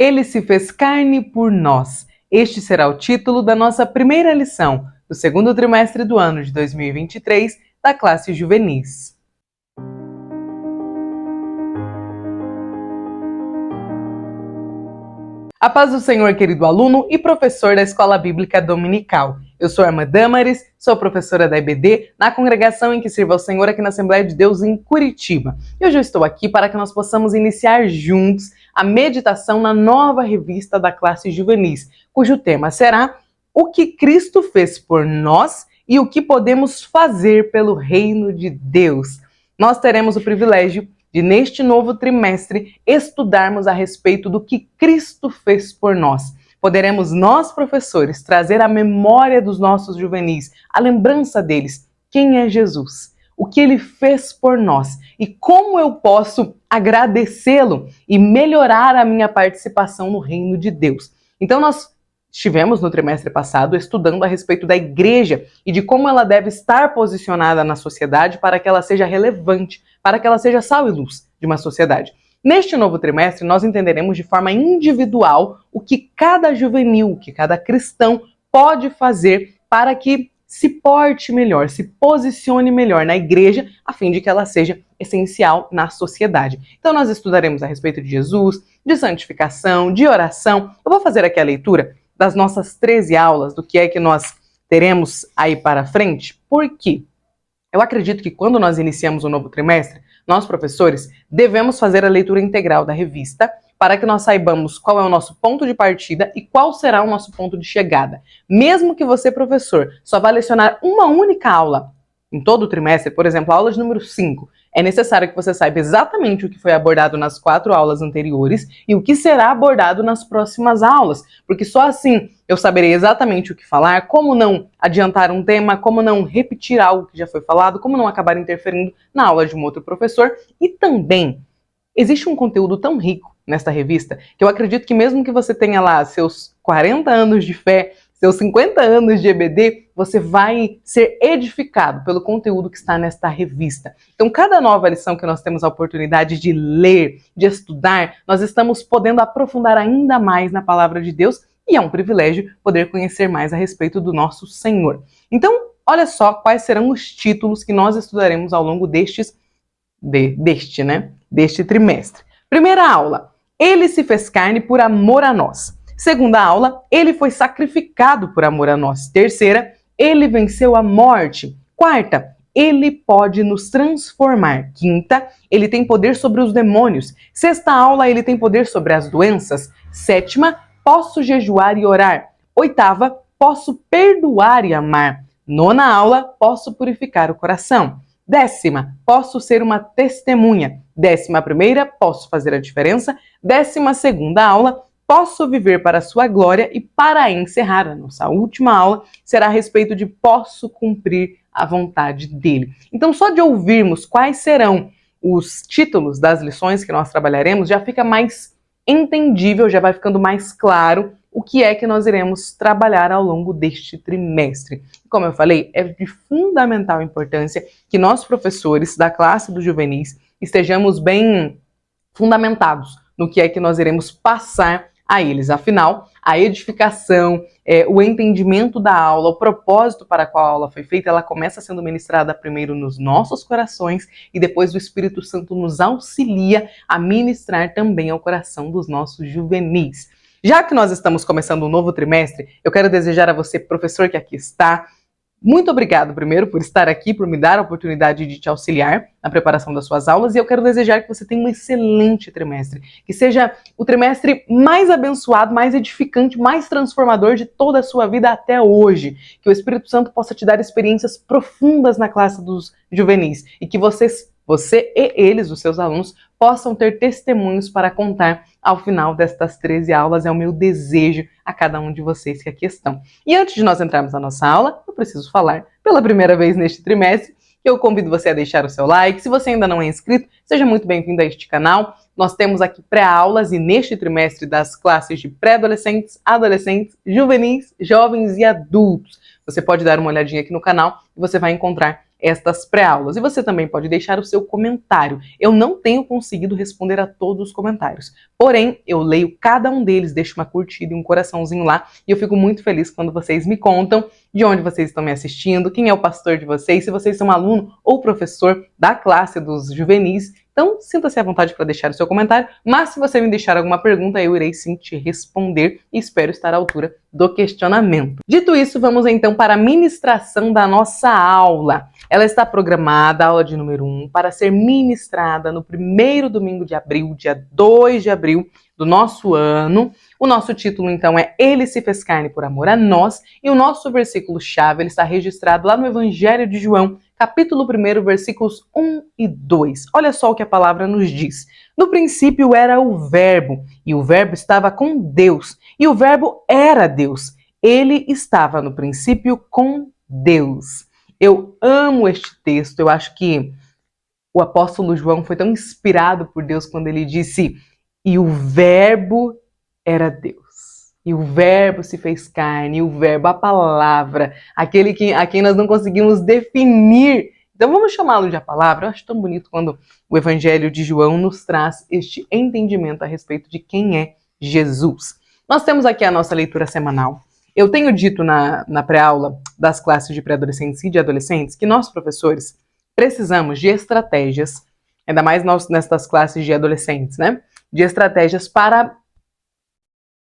Ele se fez carne por nós. Este será o título da nossa primeira lição do segundo trimestre do ano de 2023 da classe Juvenis. A paz do Senhor, querido aluno e professor da Escola Bíblica Dominical. Eu sou a irmã Damaris, sou professora da EBD, na congregação em que sirvo ao Senhor aqui na Assembleia de Deus em Curitiba. E hoje eu estou aqui para que nós possamos iniciar juntos a meditação na nova revista da classe Juvenis, cujo tema será O que Cristo fez por nós e o que podemos fazer pelo reino de Deus. Nós teremos o privilégio de, neste novo trimestre, estudarmos a respeito do que Cristo fez por nós. Poderemos nós, professores, trazer à memória dos nossos juvenis, a lembrança deles, quem é Jesus, o que ele fez por nós e como eu posso agradecê-lo e melhorar a minha participação no reino de Deus. Então nós estivemos no trimestre passado estudando a respeito da igreja e de como ela deve estar posicionada na sociedade para que ela seja relevante, para que ela seja sal e luz de uma sociedade. Neste novo trimestre, nós entenderemos de forma individual o que cada juvenil, o que cada cristão pode fazer para que se porte melhor, se posicione melhor na igreja, a fim de que ela seja essencial na sociedade. Então nós estudaremos a respeito de Jesus, de santificação, de oração. Eu vou fazer aqui a leitura das nossas 13 aulas, do que é que nós teremos aí para frente. Por quê? Eu acredito que quando nós iniciamos o novo trimestre, nós, professores, devemos fazer a leitura integral da revista para que nós saibamos qual é o nosso ponto de partida e qual será o nosso ponto de chegada. Mesmo que você, professor, só vá lecionar uma única aula em todo o trimestre, por exemplo, a aula de número 5, é necessário que você saiba exatamente o que foi abordado nas 4 aulas anteriores e o que será abordado nas próximas aulas, porque só assim eu saberei exatamente o que falar, como não adiantar um tema, como não repetir algo que já foi falado, como não acabar interferindo na aula de um outro professor. E também existe um conteúdo tão rico nesta revista que eu acredito que mesmo que você tenha lá seus 40 anos de fé, seus 50 anos de EBD, você vai ser edificado pelo conteúdo que está nesta revista. Então, cada nova lição que nós temos a oportunidade de ler, de estudar, nós estamos podendo aprofundar ainda mais na palavra de Deus e é um privilégio poder conhecer mais a respeito do nosso Senhor. Então, olha só quais serão os títulos que nós estudaremos ao longo deste trimestre. Primeira aula, ele se fez carne por amor a nós. Segunda aula, ele foi sacrificado por amor a nós. Terceira, ele venceu a morte. Quarta, ele pode nos transformar. Quinta, ele tem poder sobre os demônios. Sexta aula, ele tem poder sobre as doenças. Sétima, posso jejuar e orar. Oitava, posso perdoar e amar. Nona aula, posso purificar o coração. Décima, posso ser uma testemunha. 11ª, posso fazer a diferença. 12ª aula, posso viver para a sua glória. E para encerrar, a nossa última aula será a respeito de posso cumprir a vontade dele. Então, só de ouvirmos quais serão os títulos das lições que nós trabalharemos, já fica mais entendível, já vai ficando mais claro o que é que nós iremos trabalhar ao longo deste trimestre. Como eu falei, é de fundamental importância que nós, professores da classe dos juvenis, estejamos bem fundamentados no que é que nós iremos passar a eles. Afinal, a edificação, o entendimento da aula, o propósito para qual a aula foi feita, ela começa sendo ministrada primeiro nos nossos corações e depois o Espírito Santo nos auxilia a ministrar também ao coração dos nossos juvenis. Já que nós estamos começando um novo trimestre, eu quero desejar a você, professor que aqui está, muito obrigado, primeiro, por estar aqui, por me dar a oportunidade de te auxiliar na preparação das suas aulas, e eu quero desejar que você tenha um excelente trimestre, que seja o trimestre mais abençoado, mais edificante, mais transformador de toda a sua vida até hoje, que o Espírito Santo possa te dar experiências profundas na classe dos juvenis, e que você e eles, os seus alunos, possam ter testemunhos para contar ao final destas 13 aulas. É o meu desejo a cada um de vocês que aqui estão. E antes de nós entrarmos na nossa aula, eu preciso falar, pela primeira vez neste trimestre, que eu convido você a deixar o seu like. Se você ainda não é inscrito, seja muito bem-vindo a este canal. Nós temos aqui pré-aulas e neste trimestre das classes de pré-adolescentes, adolescentes, juvenis, jovens e adultos. Você pode dar uma olhadinha aqui no canal e você vai encontrar estas pré-aulas. E você também pode deixar o seu comentário. Eu não tenho conseguido responder a todos os comentários, porém, eu leio cada um deles, deixo uma curtida e um coraçãozinho lá, e eu fico muito feliz quando vocês me contam de onde vocês estão me assistindo, quem é o pastor de vocês, se vocês são aluno ou professor da classe dos juvenis. Então, sinta-se à vontade para deixar o seu comentário, mas se você me deixar alguma pergunta, eu irei sim te responder e espero estar à altura do questionamento. Dito isso, vamos então para a ministração da nossa aula. Ela está programada, a aula de número 1, para ser ministrada no primeiro domingo de abril, dia 2 de abril do nosso ano. O nosso título, então, é Ele se fez carne por amor a nós, e o nosso versículo-chave está registrado lá no Evangelho de João, capítulo 1, versículos 1 e 2. Olha só o que a palavra nos diz. No princípio era o Verbo, e o Verbo estava com Deus, e o Verbo era Deus. Ele estava no princípio com Deus. Eu amo este texto, eu acho que o apóstolo João foi tão inspirado por Deus quando ele disse: e o Verbo era Deus. E o Verbo se fez carne, e o Verbo, a palavra, aquele a quem nós não conseguimos definir. Então vamos chamá-lo de a palavra. Eu acho tão bonito quando o Evangelho de João nos traz este entendimento a respeito de quem é Jesus. Nós temos aqui a nossa leitura semanal. Eu tenho dito na pré-aula das classes de pré-adolescentes e de adolescentes que nós, professores, precisamos de estratégias, ainda mais nestas classes de adolescentes, né? De estratégias para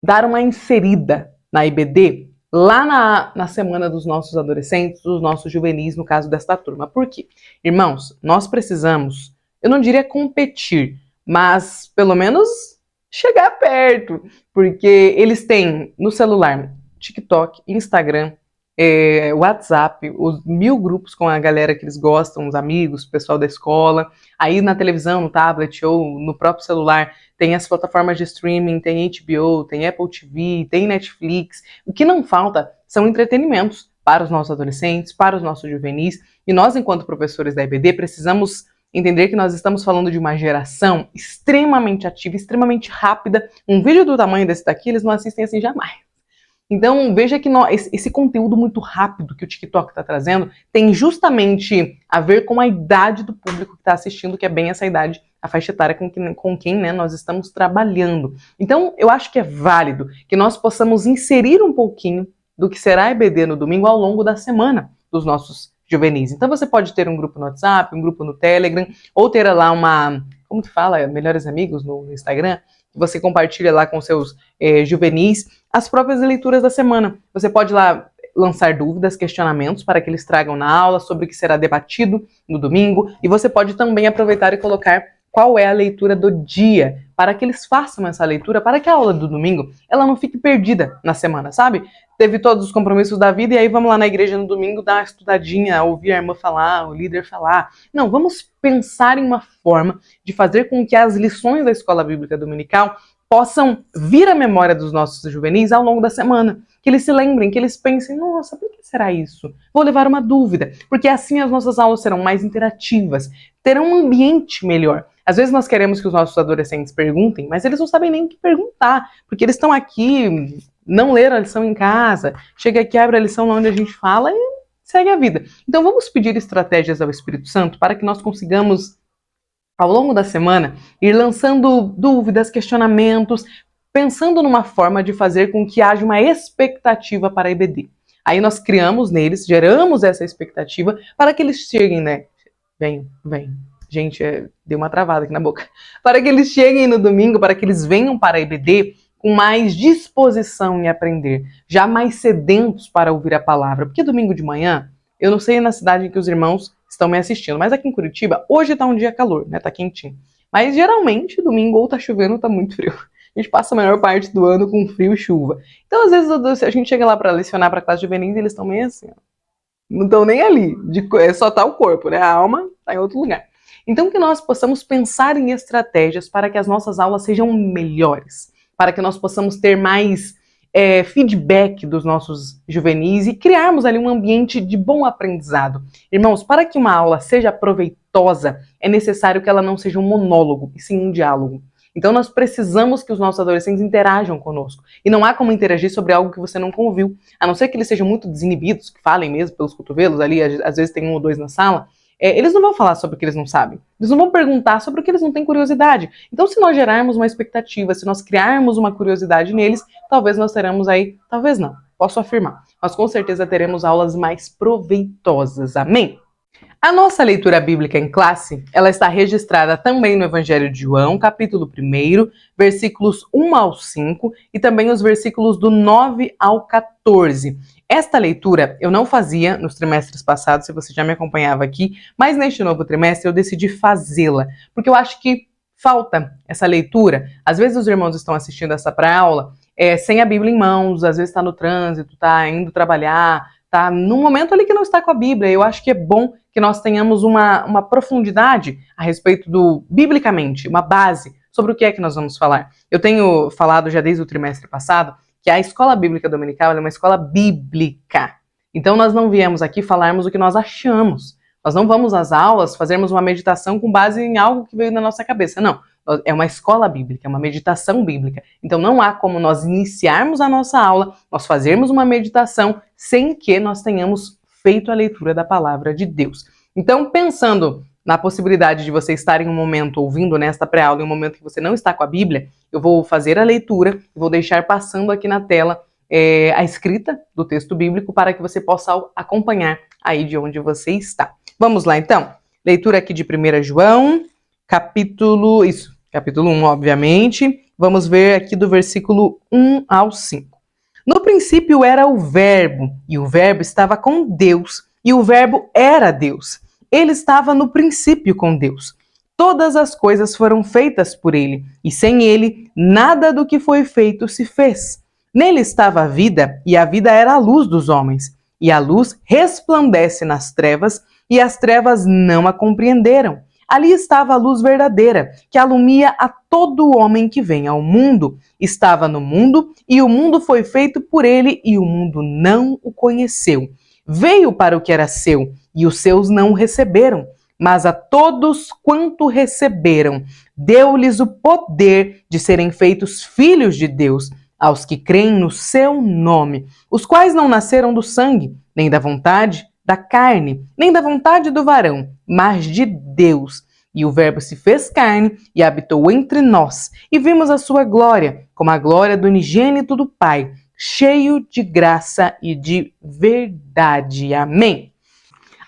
dar uma inserida na IBD lá na semana dos nossos adolescentes, dos nossos juvenis, no caso desta turma. Por quê? Irmãos, nós precisamos, eu não diria competir, mas pelo menos chegar perto, porque eles têm no celular TikTok, Instagram, WhatsApp, os 1000 grupos com a galera que eles gostam, os amigos, o pessoal da escola. Aí na televisão, no tablet ou no próprio celular tem as plataformas de streaming, tem HBO, tem Apple TV, tem Netflix. O que não falta são entretenimentos para os nossos adolescentes, para os nossos juvenis. E nós, enquanto professores da IBD, precisamos entender que nós estamos falando de uma geração extremamente ativa, extremamente rápida. Um vídeo do tamanho desse daqui, eles não assistem assim jamais. Então, veja que esse conteúdo muito rápido que o TikTok está trazendo tem justamente a ver com a idade do público que está assistindo, que é bem essa idade, a faixa etária com quem né, nós estamos trabalhando. Então, eu acho que é válido que nós possamos inserir um pouquinho do que será a EBD no domingo ao longo da semana dos nossos juvenis. Então, você pode ter um grupo no WhatsApp, um grupo no Telegram, ou ter lá como que fala? Melhores Amigos no Instagram. Você compartilha lá com seus juvenis as próprias leituras da semana. Você pode lá lançar dúvidas, questionamentos para que eles tragam na aula sobre o que será debatido no domingo. E você pode também aproveitar e colocar qual é a leitura do dia, para que eles façam essa leitura, para que a aula do domingo ela não fique perdida na semana, sabe? Teve todos os compromissos da vida e aí vamos lá na igreja no domingo dar uma estudadinha, ouvir a irmã falar, o líder falar. Não, vamos pensar em uma forma de fazer com que as lições da escola bíblica dominical possam vir à memória dos nossos juvenis ao longo da semana. Que eles se lembrem, que eles pensem, nossa, por que será isso? Vou levar uma dúvida, porque assim as nossas aulas serão mais interativas, terão um ambiente melhor. Às vezes nós queremos que os nossos adolescentes perguntem, mas eles não sabem nem o que perguntar, porque eles estão aqui, não leram a lição em casa, chega aqui, abre a lição onde a gente fala e segue a vida. Então vamos pedir estratégias ao Espírito Santo para que nós consigamos, ao longo da semana, ir lançando dúvidas, questionamentos, pensando numa forma de fazer com que haja uma expectativa para a EBD. Aí nós criamos neles, geramos essa expectativa para que eles cheguem, né? Vem. Gente, deu uma travada aqui na boca. Para que eles cheguem no domingo, para que eles venham para a EBD com mais disposição em aprender, já mais sedentos para ouvir a palavra. Porque domingo de manhã, eu não sei na cidade em que os irmãos estão me assistindo, mas aqui em Curitiba, hoje tá um dia calor, né? Tá quentinho. Mas geralmente, domingo ou tá chovendo ou tá muito frio. A gente passa a maior parte do ano com frio e chuva. Então, às vezes, a gente chega lá para lecionar para a classe juvenil e eles estão meio assim, ó. Não estão nem ali. Só tá o corpo, né? A alma tá em outro lugar. Então, que nós possamos pensar em estratégias para que as nossas aulas sejam melhores, para que nós possamos ter mais feedback dos nossos juvenis e criarmos ali um ambiente de bom aprendizado. Irmãos, para que uma aula seja proveitosa, é necessário que ela não seja um monólogo, e sim um diálogo. Então nós precisamos que os nossos adolescentes interajam conosco. E não há como interagir sobre algo que você nunca ouviu. A não ser que eles sejam muito desinibidos, que falem mesmo pelos cotovelos ali, às vezes tem um ou dois na sala, eles não vão falar sobre o que eles não sabem. Eles não vão perguntar sobre o que eles não têm curiosidade. Então, se nós gerarmos uma expectativa, se nós criarmos uma curiosidade neles, talvez nós teremos aí, talvez não, posso afirmar, mas com certeza teremos aulas mais proveitosas. Amém? A nossa leitura bíblica em classe, ela está registrada também no Evangelho de João, capítulo 1, versículos 1 ao 5 e também os versículos do 9 ao 14. Esta leitura eu não fazia nos trimestres passados, se você já me acompanhava aqui, mas neste novo trimestre eu decidi fazê-la, porque eu acho que falta essa leitura. Às vezes os irmãos estão assistindo essa pré-aula sem a Bíblia em mãos, às vezes está no trânsito, está indo trabalhar, está num momento ali que não está com a Bíblia. Eu acho que é bom que nós tenhamos uma profundidade a respeito do, biblicamente, uma base sobre o que é que nós vamos falar. Eu tenho falado já desde o trimestre passado que a Escola Bíblica Dominical é uma escola bíblica. Então nós não viemos aqui falarmos o que nós achamos. Nós não vamos às aulas fazermos uma meditação com base em algo que veio na nossa cabeça. Não, é uma escola bíblica, é uma meditação bíblica. Então não há como nós iniciarmos a nossa aula, nós fazermos uma meditação sem que nós tenhamos feito a leitura da palavra de Deus. Então, pensando na possibilidade de você estar em um momento ouvindo nesta pré-aula, em um momento que você não está com a Bíblia, eu vou fazer a leitura, vou deixar passando aqui na tela a escrita do texto bíblico para que você possa acompanhar aí de onde você está. Vamos lá, então. Leitura aqui de 1 João, capítulo 1, obviamente. Vamos ver aqui do versículo 1 ao 5. No princípio era o Verbo, e o Verbo estava com Deus, e o Verbo era Deus. Ele estava no princípio com Deus. Todas as coisas foram feitas por ele, e sem ele, nada do que foi feito se fez. Nele estava a vida, e a vida era a luz dos homens. E a luz resplandece nas trevas, e as trevas não a compreenderam. Ali estava a luz verdadeira, que alumia a todo homem que vem ao mundo. Estava no mundo, e o mundo foi feito por ele, e o mundo não o conheceu. Veio para o que era seu, e os seus não o receberam. Mas a todos quanto receberam, deu-lhes o poder de serem feitos filhos de Deus, aos que creem no seu nome, os quais não nasceram do sangue, nem da vontade da carne, nem da vontade do varão, mas de Deus. E o Verbo se fez carne e habitou entre nós, e vimos a sua glória, como a glória do unigênito do Pai, cheio de graça e de verdade. Amém.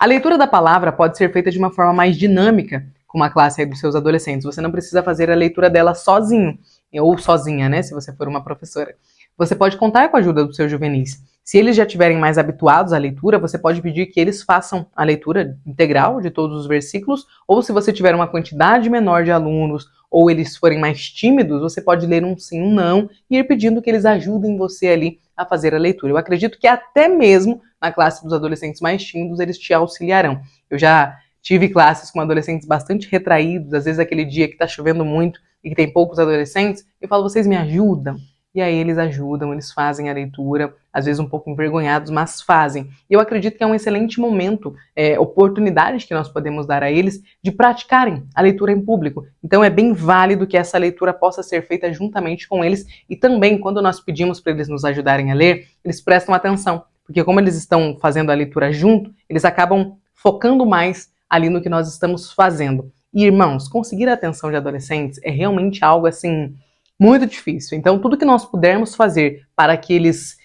A leitura da palavra pode ser feita de uma forma mais dinâmica com uma classe aí dos seus adolescentes. Você não precisa fazer a leitura dela sozinho, ou sozinha, né, se você for uma professora. Você pode contar com a ajuda dos seus juvenis. Se eles já estiverem mais habituados à leitura, você pode pedir que eles façam a leitura integral de todos os versículos, ou se você tiver uma quantidade menor de alunos, ou eles forem mais tímidos, você pode ler um sim, um não, e ir pedindo que eles ajudem você ali a fazer a leitura. Eu acredito que até mesmo na classe dos adolescentes mais tímidos, eles te auxiliarão. Eu já tive classes com adolescentes bastante retraídos, às vezes aquele dia que está chovendo muito e que tem poucos adolescentes, eu falo, vocês me ajudam? E aí eles ajudam, eles fazem a leitura, às vezes um pouco envergonhados, mas fazem. E eu acredito que é um excelente momento, oportunidade que nós podemos dar a eles de praticarem a leitura em público. Então é bem válido que essa leitura possa ser feita juntamente com eles e também quando nós pedimos para eles nos ajudarem a ler, eles prestam atenção, porque como eles estão fazendo a leitura junto, eles acabam focando mais ali no que nós estamos fazendo. E irmãos, conseguir a atenção de adolescentes é realmente algo assim muito difícil. Então, tudo que nós pudermos fazer para que eles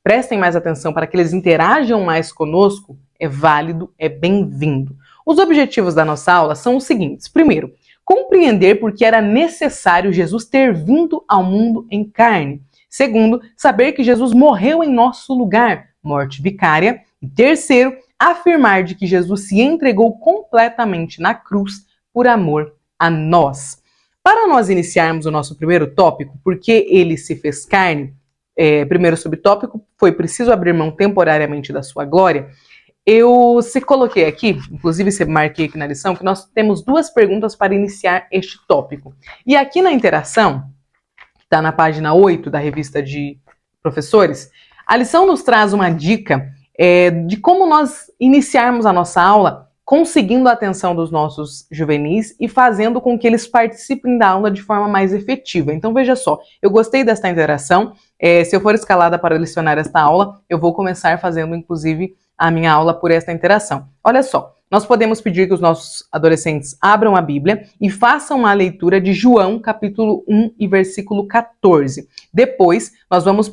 prestem mais atenção, para que eles interajam mais conosco, é válido, é bem-vindo. Os objetivos da nossa aula são os seguintes. Primeiro, compreender por que era necessário Jesus ter vindo ao mundo em carne. Segundo, saber que Jesus morreu em nosso lugar, morte vicária. E terceiro, afirmar de que Jesus se entregou completamente na cruz por amor a nós. Para nós iniciarmos o nosso primeiro tópico, porque ele se fez carne, primeiro subtópico, foi preciso abrir mão temporariamente da sua glória, eu se coloquei aqui, inclusive se marquei aqui na lição, que nós temos duas perguntas para iniciar este tópico. E aqui na interação, que está na página 8 da revista de professores, a lição nos traz uma dica de como nós iniciarmos a nossa aula conseguindo a atenção dos nossos juvenis e fazendo com que eles participem da aula de forma mais efetiva. Então veja só, eu gostei desta interação. Se eu for escalada para lecionar esta aula, eu vou começar fazendo inclusive a minha aula por esta interação. Olha só, nós podemos pedir que os nossos adolescentes abram a Bíblia e façam a leitura de João, capítulo 1 e versículo 14. Depois, nós vamos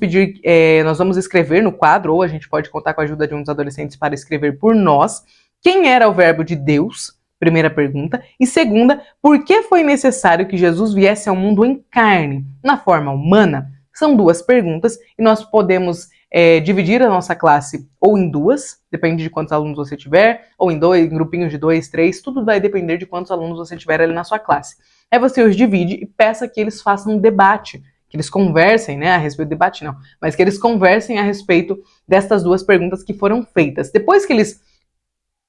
escrever no quadro, ou a gente pode contar com a ajuda de um dos adolescentes para escrever por nós, quem era o verbo de Deus, primeira pergunta, e segunda, por que foi necessário que Jesus viesse ao mundo em carne, na forma humana? São duas perguntas e nós podemos dividir a nossa classe ou em duas, depende de quantos alunos você tiver, ou em dois, em grupinhos de 2, 3, tudo vai depender de quantos alunos você tiver ali na sua classe. Aí você os divide e peça que eles façam um debate, que eles conversem, né, a respeito do debate não, mas que eles conversem a respeito destas duas perguntas que foram feitas. Depois que eles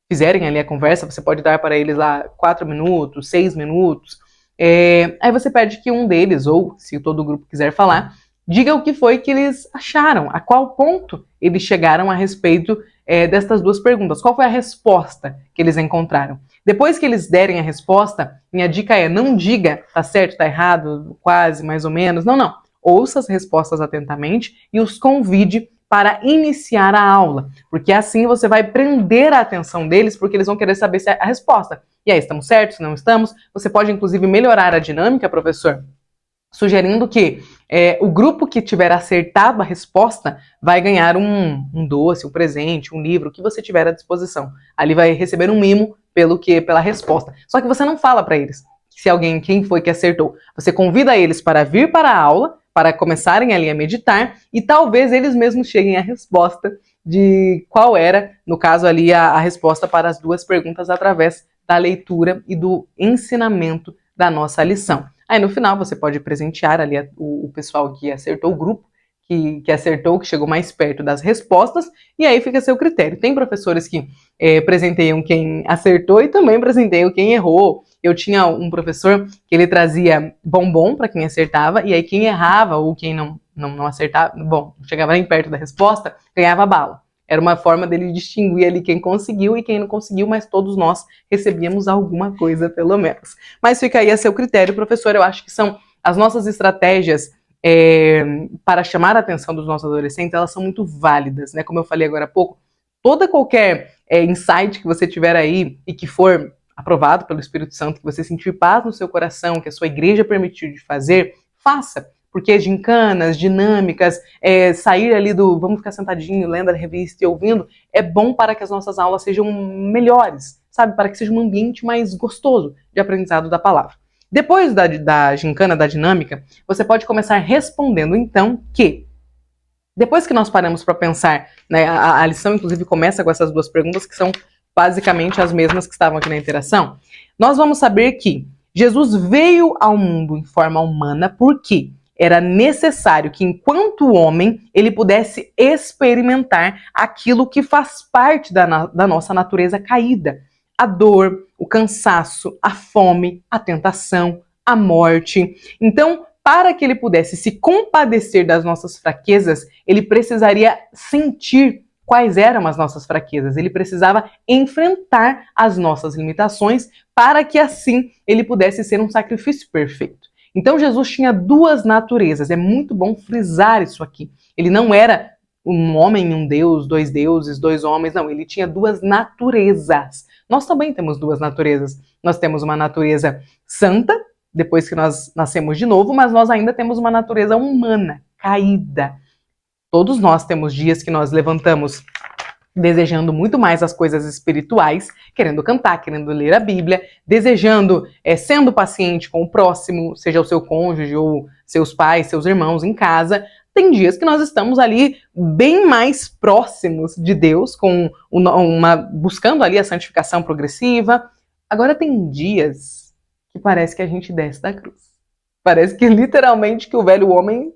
fizerem ali a conversa, você pode dar para eles lá 4 minutos, 6 minutos, aí você pede que um deles, ou se todo o grupo quiser falar, diga o que foi que eles acharam, a qual ponto eles chegaram a respeito destas duas perguntas. Qual foi a resposta que eles encontraram? Depois que eles derem a resposta, minha dica é não diga tá certo, tá errado, quase, mais ou menos. Não. Ouça as respostas atentamente e os convide para iniciar a aula, porque assim você vai prender a atenção deles, porque eles vão querer saber se é a resposta. E aí, estamos certos? Não estamos? Você pode, inclusive, melhorar a dinâmica, professor, sugerindo que o grupo que tiver acertado a resposta vai ganhar um doce, um presente, um livro, o que você tiver à disposição. Ali vai receber um mimo pela resposta. Só que você não fala para eles quem foi que acertou. Você convida eles para vir para a aula, para começarem ali a meditar, e talvez eles mesmos cheguem à resposta de qual era, no caso ali, a resposta para as duas perguntas através da leitura e do ensinamento da nossa lição. Aí no final você pode presentear ali o pessoal que acertou, o grupo que acertou, que chegou mais perto das respostas, e aí fica a seu critério. Tem professores que presenteiam quem acertou e também presenteiam quem errou. Eu tinha um professor que ele trazia bombom para quem acertava, e aí quem errava ou quem não acertava, chegava nem perto da resposta, ganhava bala. Era uma forma dele distinguir ali quem conseguiu e quem não conseguiu, mas todos nós recebíamos alguma coisa, pelo menos. Mas fica aí a seu critério, professor. Eu acho que são as nossas estratégias para chamar a atenção dos nossos adolescentes, elas são muito válidas, né? Como eu falei agora há pouco, qualquer insight que você tiver aí e que for aprovado pelo Espírito Santo, que você sentir paz no seu coração, que a sua igreja permitiu de fazer, faça. Porque gincanas, dinâmicas, sair ali vamos ficar sentadinho, lendo a revista e ouvindo, é bom para que as nossas aulas sejam melhores, sabe? Para que seja um ambiente mais gostoso de aprendizado da palavra. Depois da gincana, da dinâmica, você pode começar respondendo, então, que depois que nós paramos para pensar, né, a lição, inclusive, começa com essas duas perguntas, que são basicamente as mesmas que estavam aqui na interação, nós vamos saber que Jesus veio ao mundo em forma humana porque era necessário que, enquanto homem, ele pudesse experimentar aquilo que faz parte da nossa natureza caída. A dor, o cansaço, a fome, a tentação, a morte. Então, para que ele pudesse se compadecer das nossas fraquezas, ele precisaria sentir quais eram as nossas fraquezas. Ele precisava enfrentar as nossas limitações para que assim ele pudesse ser um sacrifício perfeito. Então Jesus tinha duas naturezas. É muito bom frisar isso aqui. Ele não era um homem, um deus, dois deuses, dois homens. Não, ele tinha duas naturezas. Nós também temos duas naturezas. Nós temos uma natureza santa, depois que nós nascemos de novo, mas nós ainda temos uma natureza humana, caída. Todos nós temos dias que nós levantamos desejando muito mais as coisas espirituais, querendo cantar, querendo ler a Bíblia, desejando, sendo paciente com o próximo, seja o seu cônjuge ou seus pais, seus irmãos em casa. Tem dias que nós estamos ali bem mais próximos de Deus, buscando ali a santificação progressiva. Agora tem dias que parece que a gente desce da cruz. Parece que literalmente que o velho homem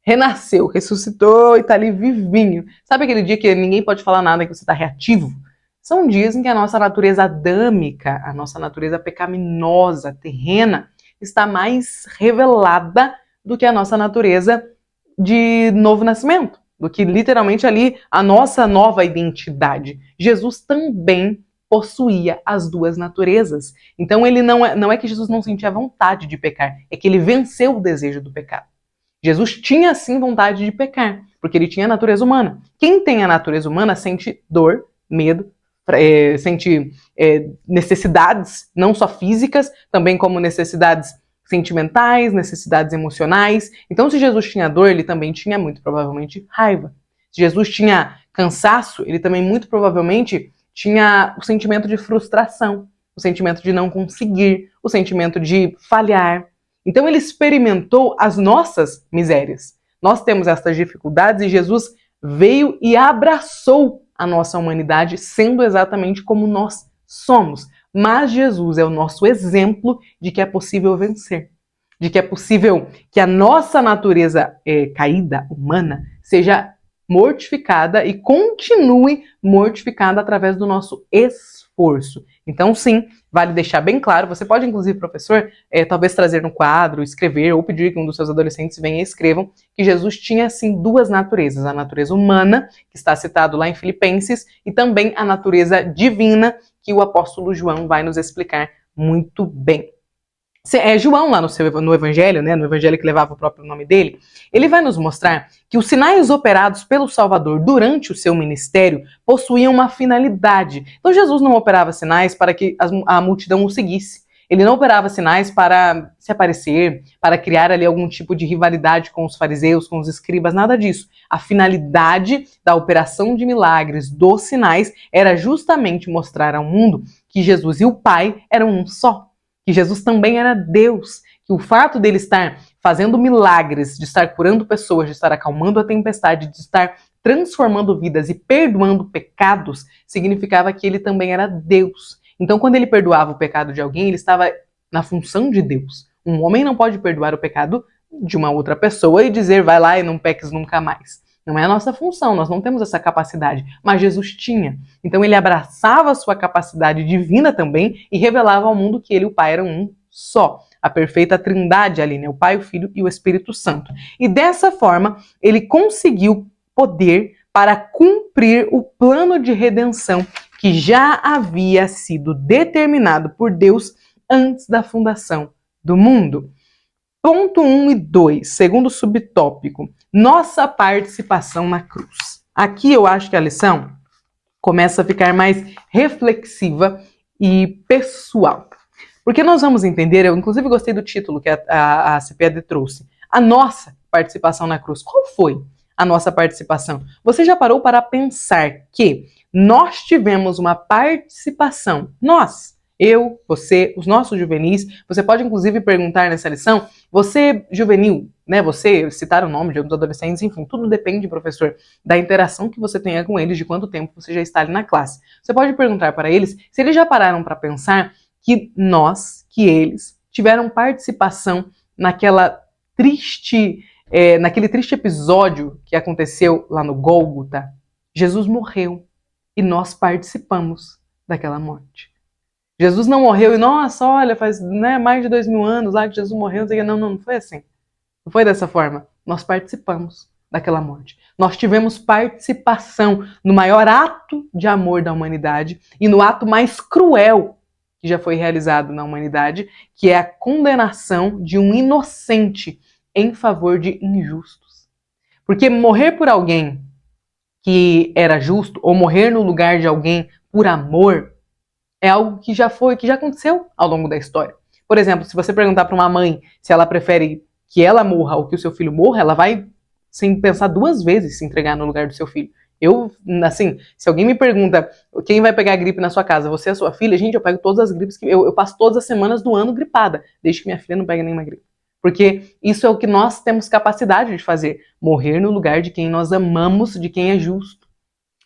renasceu, ressuscitou e tá ali vivinho. Sabe aquele dia que ninguém pode falar nada, que você tá reativo? São dias em que a nossa natureza adâmica, a nossa natureza pecaminosa, terrena, está mais revelada do que a nossa natureza de novo nascimento, do que literalmente ali a nossa nova identidade. Jesus também possuía as duas naturezas. Então ele não é que Jesus não sentia vontade de pecar, é que ele venceu o desejo do pecado. Jesus tinha sim vontade de pecar, porque ele tinha a natureza humana. Quem tem a natureza humana sente dor, medo, sente necessidades, não só físicas, também como necessidades sentimentais, necessidades emocionais. Então, se Jesus tinha dor, ele também tinha, muito provavelmente, raiva. Se Jesus tinha cansaço, ele também, muito provavelmente, tinha o sentimento de frustração, o sentimento de não conseguir, o sentimento de falhar. Então, ele experimentou as nossas misérias. Nós temos essas dificuldades e Jesus veio e abraçou a nossa humanidade, sendo exatamente como nós somos. Mas Jesus é o nosso exemplo de que é possível vencer, de que é possível que a nossa natureza caída, humana, seja mortificada e continue mortificada através do nosso esforço. Então, sim, vale deixar bem claro, você pode, inclusive, professor, talvez trazer no quadro, escrever, ou pedir que um dos seus adolescentes venha e escrevam, que Jesus tinha, sim, duas naturezas, a natureza humana, que está citado lá em Filipenses, e também a natureza divina, que o apóstolo João vai nos explicar muito bem. João, lá no Evangelho, né, no Evangelho que levava o próprio nome dele, ele vai nos mostrar que os sinais operados pelo Salvador durante o seu ministério possuíam uma finalidade. Então Jesus não operava sinais para que a multidão o seguisse. Ele não operava sinais para se aparecer, para criar ali algum tipo de rivalidade com os fariseus, com os escribas, nada disso. A finalidade da operação de milagres, dos sinais, era justamente mostrar ao mundo que Jesus e o Pai eram um só. Que Jesus também era Deus, que o fato dele estar fazendo milagres, de estar curando pessoas, de estar acalmando a tempestade, de estar transformando vidas e perdoando pecados, significava que ele também era Deus. Então, quando ele perdoava o pecado de alguém, ele estava na função de Deus. Um homem não pode perdoar o pecado de uma outra pessoa e dizer, vai lá e não peques nunca mais. Não é a nossa função, nós não temos essa capacidade, mas Jesus tinha. Então ele abraçava a sua capacidade divina também e revelava ao mundo que ele e o Pai eram um só. A perfeita trindade ali, né? O Pai, o Filho e o Espírito Santo. E dessa forma, ele conseguiu poder para cumprir o plano de redenção que já havia sido determinado por Deus antes da fundação do mundo. Ponto 1 e 2, segundo subtópico, nossa participação na cruz. Aqui eu acho que a lição começa a ficar mais reflexiva e pessoal. Porque nós vamos entender, eu inclusive gostei do título que a CPAD trouxe, a nossa participação na cruz. Qual foi a nossa participação? Você já parou para pensar que nós tivemos uma participação, nós, eu, você, os nossos juvenis, você pode inclusive perguntar nessa lição, você juvenil, né, você citar o nome de um dos adolescentes, enfim, tudo depende, professor, da interação que você tenha com eles, de quanto tempo você já está ali na classe. Você pode perguntar para eles se eles já pararam para pensar que nós, que eles, tiveram participação naquele triste episódio que aconteceu lá no Gólgota. Jesus morreu e nós participamos daquela morte. Jesus não morreu e, nossa, olha, faz mais de 2000 anos lá que Jesus morreu. Não foi assim. Não foi dessa forma. Nós participamos daquela morte. Nós tivemos participação no maior ato de amor da humanidade e no ato mais cruel que já foi realizado na humanidade, que é a condenação de um inocente em favor de injustos. Porque morrer por alguém que era justo ou morrer no lugar de alguém por amor é algo que já aconteceu ao longo da história. Por exemplo, se você perguntar para uma mãe se ela prefere que ela morra ou que o seu filho morra, ela vai, sem pensar duas vezes, se entregar no lugar do seu filho. Se alguém me pergunta quem vai pegar gripe na sua casa, você é a sua filha, gente, eu pego todas as gripes, eu passo todas as semanas do ano gripada, desde que minha filha não pegue nenhuma gripe. Porque isso é o que nós temos capacidade de fazer, morrer no lugar de quem nós amamos, de quem é justo.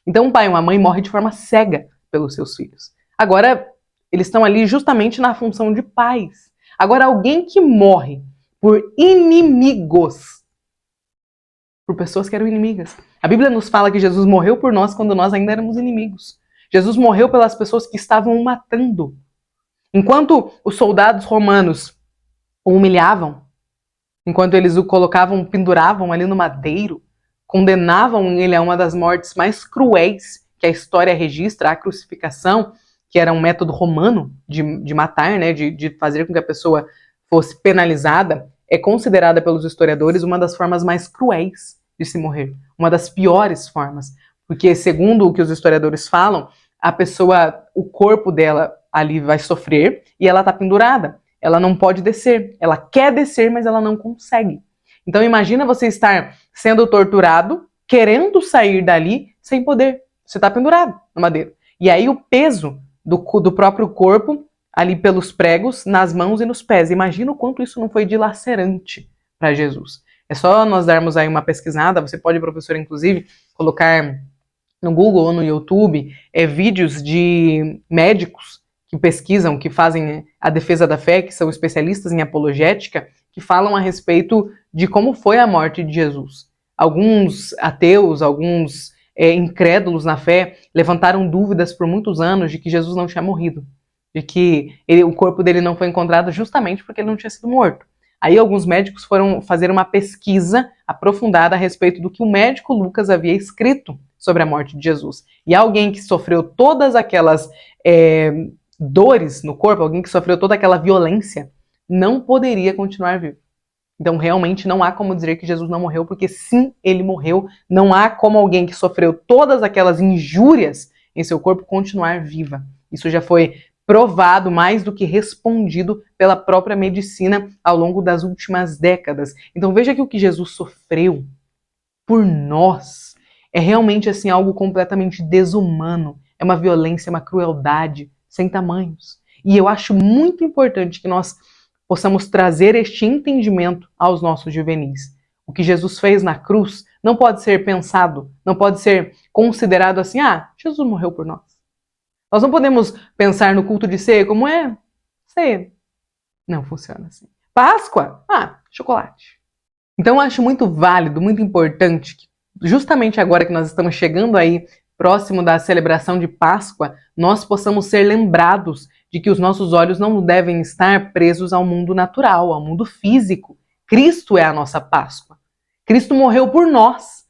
Então um pai e uma mãe morrem de forma cega pelos seus filhos. Agora, eles estão ali justamente na função de pais. Agora, alguém que morre por inimigos, por pessoas que eram inimigas. A Bíblia nos fala que Jesus morreu por nós quando nós ainda éramos inimigos. Jesus morreu pelas pessoas que estavam o matando. Enquanto os soldados romanos o humilhavam, enquanto eles o penduravam ali no madeiro, condenavam ele a uma das mortes mais cruéis que a história registra, a crucificação, que era um método romano de matar, né, de fazer com que a pessoa fosse penalizada, é considerada pelos historiadores uma das formas mais cruéis de se morrer, uma das piores formas, porque segundo o que os historiadores falam, a pessoa, o corpo dela ali vai sofrer e ela está pendurada, ela não pode descer, ela quer descer, mas ela não consegue. Então imagina você estar sendo torturado, querendo sair dali sem poder, você está pendurado no madeiro. E aí o peso do próprio corpo ali pelos pregos, nas mãos e nos pés. Imagina o quanto isso não foi dilacerante para Jesus. É só nós darmos aí uma pesquisada, você pode, professor, inclusive, colocar no Google ou no YouTube vídeos de médicos que pesquisam, que fazem a defesa da fé, que são especialistas em apologética, que falam a respeito de como foi a morte de Jesus. Alguns ateus, alguns incrédulos na fé, levantaram dúvidas por muitos anos de que Jesus não tinha morrido, de que o corpo dele não foi encontrado justamente porque ele não tinha sido morto. Aí alguns médicos foram fazer uma pesquisa aprofundada a respeito do que o médico Lucas havia escrito sobre a morte de Jesus. E alguém que sofreu todas aquelas dores no corpo, alguém que sofreu toda aquela violência, não poderia continuar vivo. Então, realmente, não há como dizer que Jesus não morreu, porque sim, ele morreu. Não há como alguém que sofreu todas aquelas injúrias em seu corpo continuar viva. Isso já foi provado, mais do que respondido pela própria medicina ao longo das últimas décadas. Então, veja que o que Jesus sofreu por nós é realmente assim algo completamente desumano. É uma violência, uma crueldade sem tamanhos. E eu acho muito importante que nós possamos trazer este entendimento aos nossos juvenis. O que Jesus fez na cruz não pode ser pensado, não pode ser considerado assim, Jesus morreu por nós. Nós não podemos pensar no culto de ceia como ceia. Não funciona assim. Páscoa? Chocolate. Então eu acho muito válido, muito importante, que justamente agora que nós estamos chegando aí próximo da celebração de Páscoa, nós possamos ser lembrados de que os nossos olhos não devem estar presos ao mundo natural, ao mundo físico. Cristo é a nossa Páscoa. Cristo morreu por nós.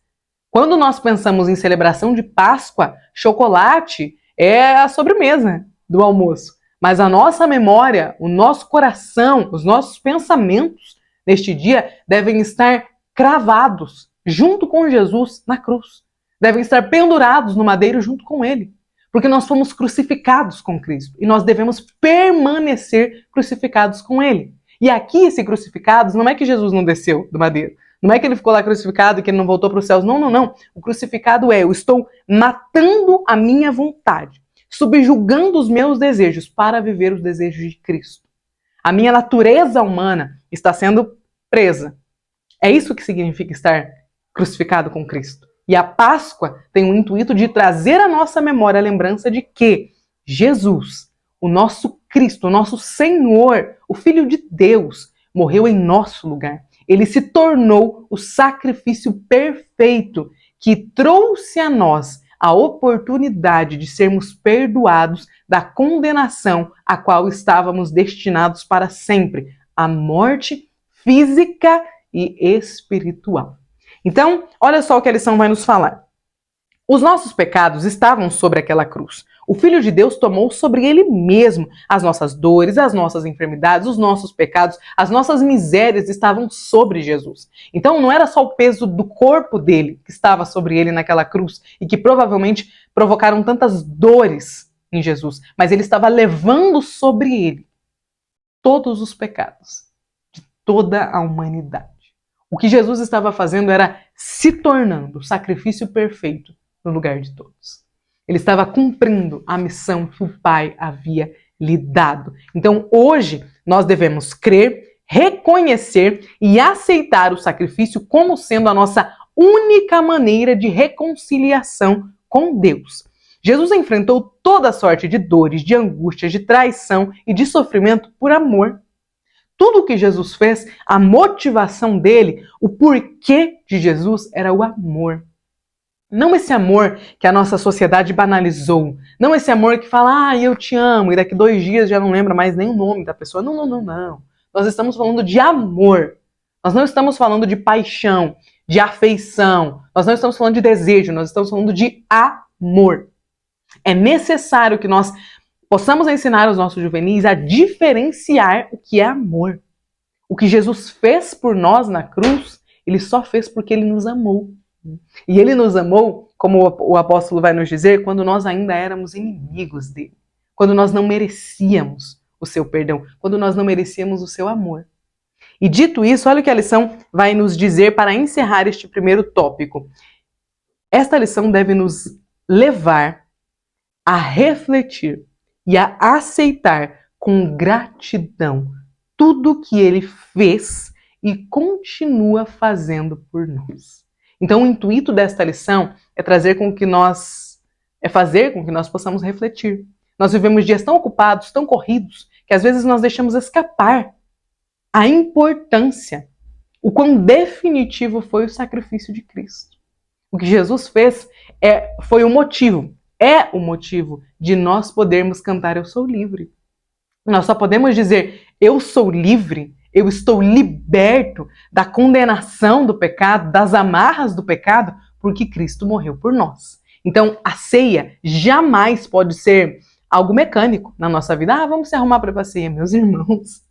Quando nós pensamos em celebração de Páscoa, chocolate é a sobremesa do almoço. Mas a nossa memória, o nosso coração, os nossos pensamentos neste dia devem estar cravados junto com Jesus na cruz. Devem estar pendurados no madeiro junto com ele. Porque nós fomos crucificados com Cristo e nós devemos permanecer crucificados com ele. E aqui, esse crucificados, não é que Jesus não desceu do madeiro, não é que ele ficou lá crucificado e que ele não voltou para os céus, não. O crucificado eu estou matando a minha vontade, subjugando os meus desejos para viver os desejos de Cristo. A minha natureza humana está sendo presa. É isso que significa estar crucificado com Cristo. E a Páscoa tem o intuito de trazer à nossa memória a lembrança de que Jesus, o nosso Cristo, o nosso Senhor, o Filho de Deus, morreu em nosso lugar. Ele se tornou o sacrifício perfeito que trouxe a nós a oportunidade de sermos perdoados da condenação a qual estávamos destinados para sempre, a morte física e espiritual. Então, olha só o que a lição vai nos falar. Os nossos pecados estavam sobre aquela cruz. O Filho de Deus tomou sobre ele mesmo as nossas dores, as nossas enfermidades, os nossos pecados, as nossas misérias estavam sobre Jesus. Então não era só o peso do corpo dele que estava sobre ele naquela cruz e que provavelmente provocaram tantas dores em Jesus, mas ele estava levando sobre ele todos os pecados de toda a humanidade. O que Jesus estava fazendo era se tornando o sacrifício perfeito no lugar de todos. Ele estava cumprindo a missão que o Pai havia lhe dado. Então, hoje, nós devemos crer, reconhecer e aceitar o sacrifício como sendo a nossa única maneira de reconciliação com Deus. Jesus enfrentou toda sorte de dores, de angústias, de traição e de sofrimento por amor. Tudo o que Jesus fez, a motivação dele, o porquê de Jesus era o amor. Não esse amor que a nossa sociedade banalizou. Não esse amor que fala, eu te amo, e daqui 2 dias já não lembra mais nem o nome da pessoa. Não. Nós estamos falando de amor. Nós não estamos falando de paixão, de afeição. Nós não estamos falando de desejo, nós estamos falando de amor. É necessário que nós possamos ensinar os nossos juvenis a diferenciar o que é amor. O que Jesus fez por nós na cruz, ele só fez porque ele nos amou. E ele nos amou, como o apóstolo vai nos dizer, quando nós ainda éramos inimigos dele. Quando nós não merecíamos o seu perdão. Quando nós não merecíamos o seu amor. E dito isso, olha o que a lição vai nos dizer para encerrar este primeiro tópico. Esta lição deve nos levar a refletir e a aceitar com gratidão tudo que ele fez e continua fazendo por nós. Então, o intuito desta lição é fazer com que nós possamos refletir. Nós vivemos dias tão ocupados, tão corridos, que às vezes nós deixamos escapar a importância, o quão definitivo foi o sacrifício de Cristo. O que Jesus fez foi o motivo, é o motivo de nós podermos cantar Eu Sou Livre. Nós só podemos dizer eu sou livre, eu estou liberto da condenação do pecado, das amarras do pecado, porque Cristo morreu por nós. Então, a ceia jamais pode ser algo mecânico na nossa vida. Vamos se arrumar para a ceia, meus irmãos.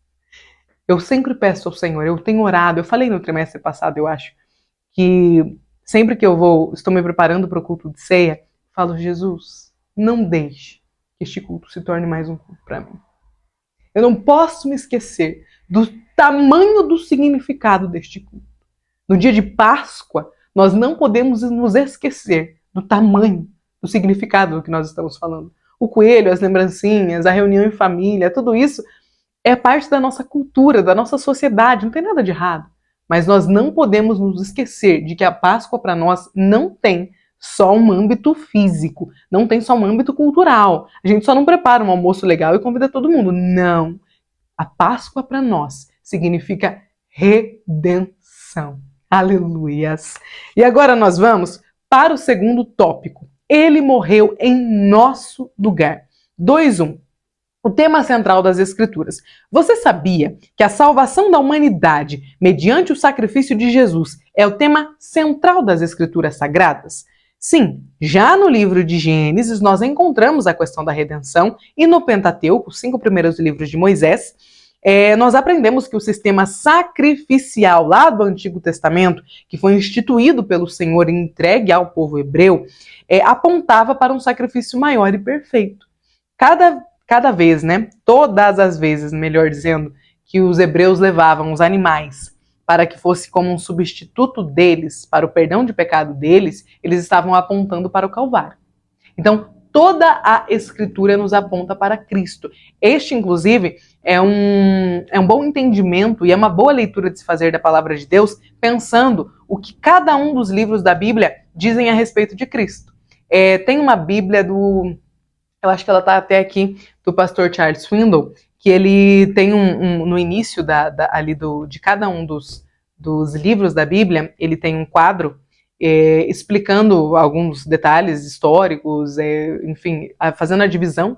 Eu sempre peço ao Senhor, eu tenho orado, eu falei no trimestre passado, eu acho, que sempre que estou me preparando para o culto de ceia, falo, Jesus, não deixe que este culto se torne mais um culto para mim. Eu não posso me esquecer do tamanho do significado deste culto. No dia de Páscoa, nós não podemos nos esquecer do tamanho, do significado do que nós estamos falando. O coelho, as lembrancinhas, a reunião em família, tudo isso é parte da nossa cultura, da nossa sociedade, não tem nada de errado. Mas nós não podemos nos esquecer de que a Páscoa para nós não tem só um âmbito físico, não tem só um âmbito cultural. A gente só não prepara um almoço legal e convida todo mundo. Não. A Páscoa para nós significa redenção. Aleluias. E agora nós vamos para o segundo tópico. Ele morreu em nosso lugar. 2:1. O tema central das Escrituras. Você sabia que a salvação da humanidade mediante o sacrifício de Jesus é o tema central das Escrituras Sagradas? Sim, já no livro de Gênesis nós encontramos a questão da redenção e no Pentateuco, os 5 primeiros livros de Moisés, nós aprendemos que o sistema sacrificial lá do Antigo Testamento, que foi instituído pelo Senhor e entregue ao povo hebreu, apontava para um sacrifício maior e perfeito. Cada vez, todas as vezes, melhor dizendo, que os hebreus levavam os animais para que fosse como um substituto deles, para o perdão de pecado deles, eles estavam apontando para o Calvário. Então, toda a Escritura nos aponta para Cristo. Este, inclusive, é um bom entendimento e é uma boa leitura de se fazer da palavra de Deus, pensando o que cada um dos livros da Bíblia dizem a respeito de Cristo. Tem uma Bíblia eu acho que ela está até aqui, do pastor Charles Swindoll, que ele tem no início de cada um dos livros da Bíblia, ele tem um quadro explicando alguns detalhes históricos, enfim, fazendo a divisão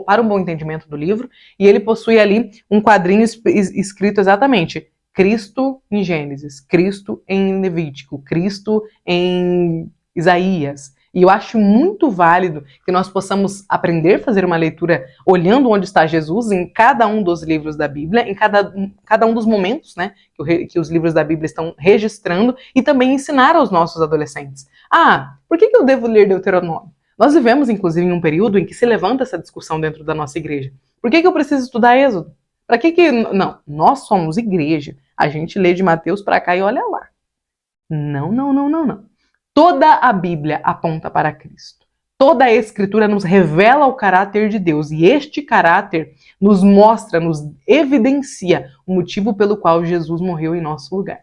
para um bom entendimento do livro, e ele possui ali um quadrinho escrito exatamente Cristo em Gênesis, Cristo em Levítico, Cristo em Isaías. E eu acho muito válido que nós possamos aprender a fazer uma leitura olhando onde está Jesus em cada um dos livros da Bíblia, em cada um dos momentos, que os livros da Bíblia estão registrando, e também ensinar aos nossos adolescentes. Por que eu devo ler Deuteronômio? Nós vivemos, inclusive, em um período em que se levanta essa discussão dentro da nossa igreja. Por que eu preciso estudar Êxodo? Para que... Não, nós somos igreja. A gente lê de Mateus para cá e olha lá. Não. Toda a Bíblia aponta para Cristo. Toda a Escritura nos revela o caráter de Deus. E este caráter nos mostra, nos evidencia o motivo pelo qual Jesus morreu em nosso lugar.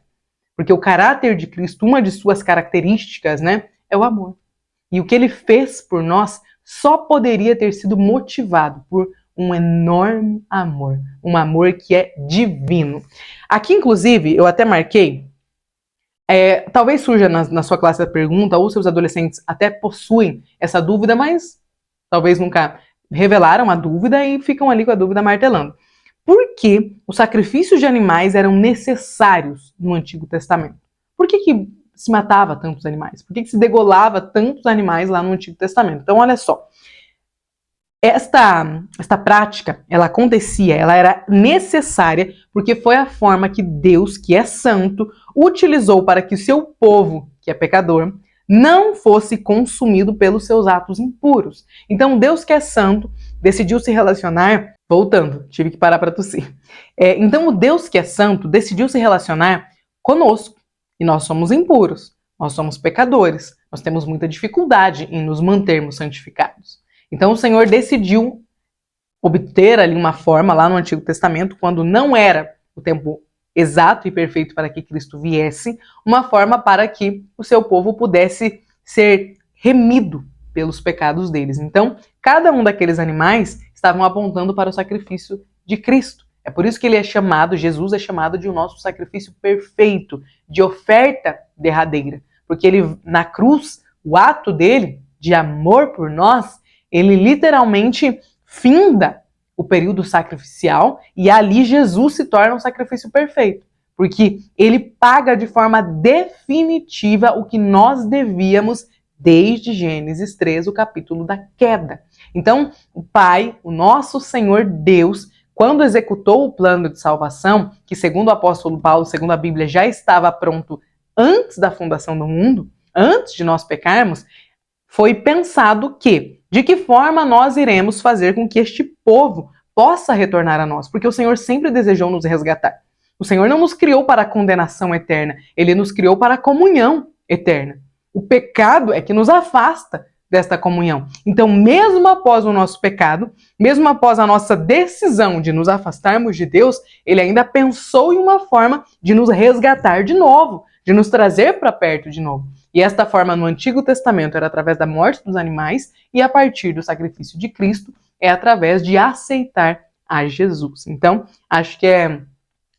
Porque o caráter de Cristo, uma de suas características, é o amor. E o que ele fez por nós só poderia ter sido motivado por um enorme amor. Um amor que é divino. Aqui, inclusive, eu até marquei. Talvez surja na sua classe a pergunta, ou seus adolescentes até possuem essa dúvida, mas talvez nunca revelaram a dúvida e ficam ali com a dúvida martelando. Por que os sacrifícios de animais eram necessários no Antigo Testamento? Por que se matava tantos animais? Por que se degolava tantos animais lá no Antigo Testamento? Então, olha só. Esta prática, ela acontecia, ela era necessária porque foi a forma que Deus, que é santo, utilizou para que o seu povo, que é pecador, não fosse consumido pelos seus atos impuros. Então, Deus, que é santo, decidiu se relacionar. Voltando, tive que parar para tossir. Então, o Deus que é santo decidiu se relacionar conosco. E nós somos impuros, nós somos pecadores, nós temos muita dificuldade em nos mantermos santificados. Então o Senhor decidiu obter ali uma forma lá no Antigo Testamento, quando não era o tempo exato e perfeito para que Cristo viesse, uma forma para que o seu povo pudesse ser remido pelos pecados deles. Então, cada um daqueles animais estavam apontando para o sacrifício de Cristo. É por isso que ele é chamado, Jesus é chamado de o nosso sacrifício perfeito, de oferta derradeira. Porque ele, na cruz, o ato dele de amor por nós, ele literalmente finda o período sacrificial e ali Jesus se torna um sacrifício perfeito, porque ele paga de forma definitiva o que nós devíamos desde Gênesis 3, o capítulo da queda. Então, o Pai, o nosso Senhor Deus, quando executou o plano de salvação, que segundo o apóstolo Paulo, segundo a Bíblia, já estava pronto antes da fundação do mundo, antes de nós pecarmos, foi pensado que, de que forma nós iremos fazer com que este povo possa retornar a nós, porque o Senhor sempre desejou nos resgatar. O Senhor não nos criou para a condenação eterna, Ele nos criou para a comunhão eterna. O pecado é que nos afasta desta comunhão. Então, mesmo após o nosso pecado, mesmo após a nossa decisão de nos afastarmos de Deus, Ele ainda pensou em uma forma de nos resgatar de novo, de nos trazer para perto de novo. E esta forma no Antigo Testamento era através da morte dos animais e a partir do sacrifício de Cristo é através de aceitar a Jesus. Então, acho que é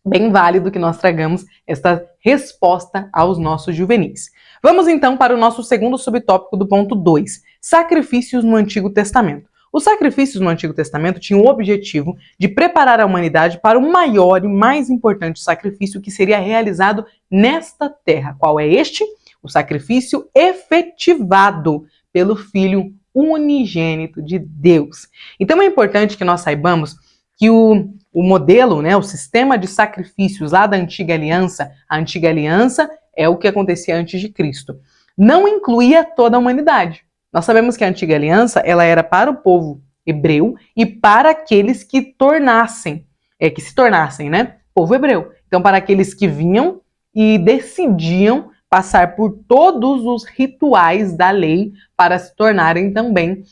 bem válido que nós tragamos esta resposta aos nossos juvenis. Vamos então para o nosso segundo subtópico do ponto 2, sacrifícios no Antigo Testamento. Os sacrifícios no Antigo Testamento tinham o objetivo de preparar a humanidade para o maior e mais importante sacrifício que seria realizado nesta terra. Qual é este? O sacrifício efetivado pelo Filho unigênito de Deus. Então é importante que nós saibamos que o modelo, né, o sistema de sacrifícios lá da Antiga Aliança, a Antiga Aliança é o que acontecia antes de Cristo, não incluía toda a humanidade. Nós sabemos que a Antiga Aliança ela era para o povo hebreu e para aqueles que se tornassem, né, povo hebreu. Então, para aqueles que vinham e decidiam passar por todos os rituais da lei para se tornarem também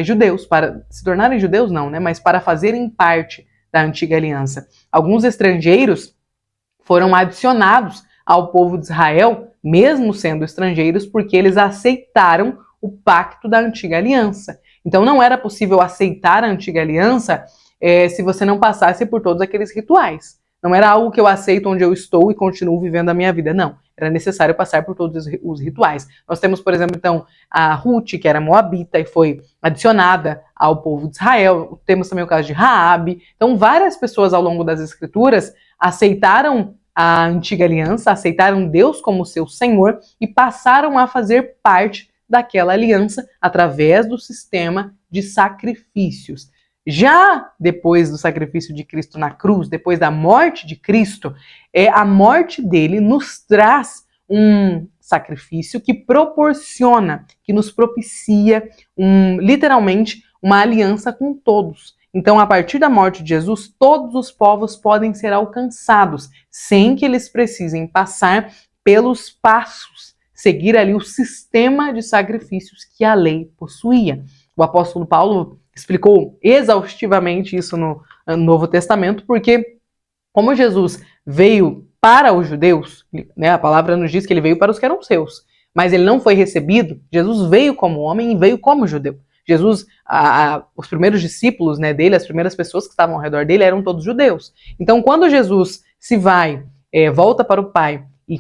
judeus. Para se tornarem judeus não, né? Mas para fazerem parte da Antiga Aliança. Alguns estrangeiros foram adicionados ao povo de Israel, mesmo sendo estrangeiros, porque eles aceitaram o pacto da Antiga Aliança. Então não era possível aceitar a Antiga Aliança se você não passasse por todos aqueles rituais. Não era algo que eu aceito onde eu estou e continuo vivendo a minha vida, não. Era necessário passar por todos os rituais. Nós temos, por exemplo, então, a Ruth, que era moabita e foi adicionada ao povo de Israel. Temos também o caso de Raabe. Então, várias pessoas ao longo das Escrituras aceitaram a Antiga Aliança, aceitaram Deus como seu Senhor e passaram a fazer parte daquela aliança através do sistema de sacrifícios. Já depois do sacrifício de Cristo na cruz, depois da morte de Cristo, a morte dele nos traz um sacrifício que proporciona, que nos propicia, literalmente, uma aliança com todos. Então, a partir da morte de Jesus, todos os povos podem ser alcançados, sem que eles precisem passar pelos passos, seguir ali o sistema de sacrifícios que a lei possuía. O apóstolo Paulo explicou exaustivamente isso no Novo Testamento, porque como Jesus veio para os judeus, né, a palavra nos diz que ele veio para os que eram seus, mas ele não foi recebido, Jesus veio como homem e veio como judeu. Jesus, os primeiros discípulos, né, dele, as primeiras pessoas que estavam ao redor dele eram todos judeus. Então quando Jesus volta para o Pai e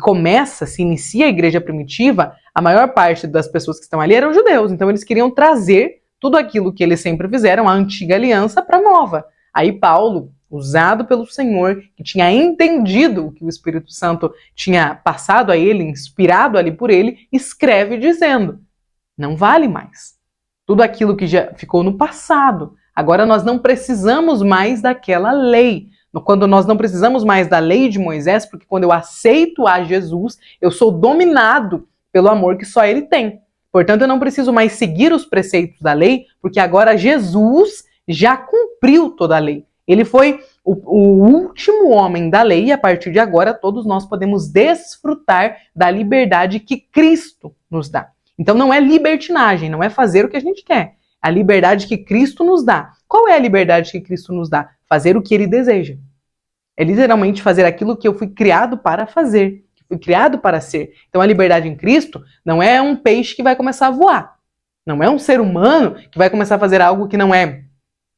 se inicia a igreja primitiva, a maior parte das pessoas que estão ali eram judeus, então eles queriam trazer tudo aquilo que eles sempre fizeram, a Antiga Aliança, para a nova. Aí Paulo, usado pelo Senhor, que tinha entendido o que o Espírito Santo tinha passado a ele, inspirado ali por ele, escreve dizendo, não vale mais. tudo aquilo que já ficou no passado. Agora nós não precisamos mais daquela lei. Quando nós não precisamos mais da lei de Moisés, porque quando eu aceito a Jesus, eu sou dominado pelo amor que só ele tem. Portanto, eu não preciso mais seguir os preceitos da lei, porque agora Jesus já cumpriu toda a lei. Ele foi o último homem da lei e a partir de agora todos nós podemos desfrutar da liberdade que Cristo nos dá. Então não é libertinagem, não é fazer o que a gente quer. A liberdade que Cristo nos dá. Qual é a liberdade que Cristo nos dá? Fazer o que Ele deseja. É literalmente fazer aquilo que eu fui criado para fazer, que fui criado para ser. Então a liberdade em Cristo não é um peixe que vai começar a voar. Não é um ser humano que vai começar a fazer algo que não é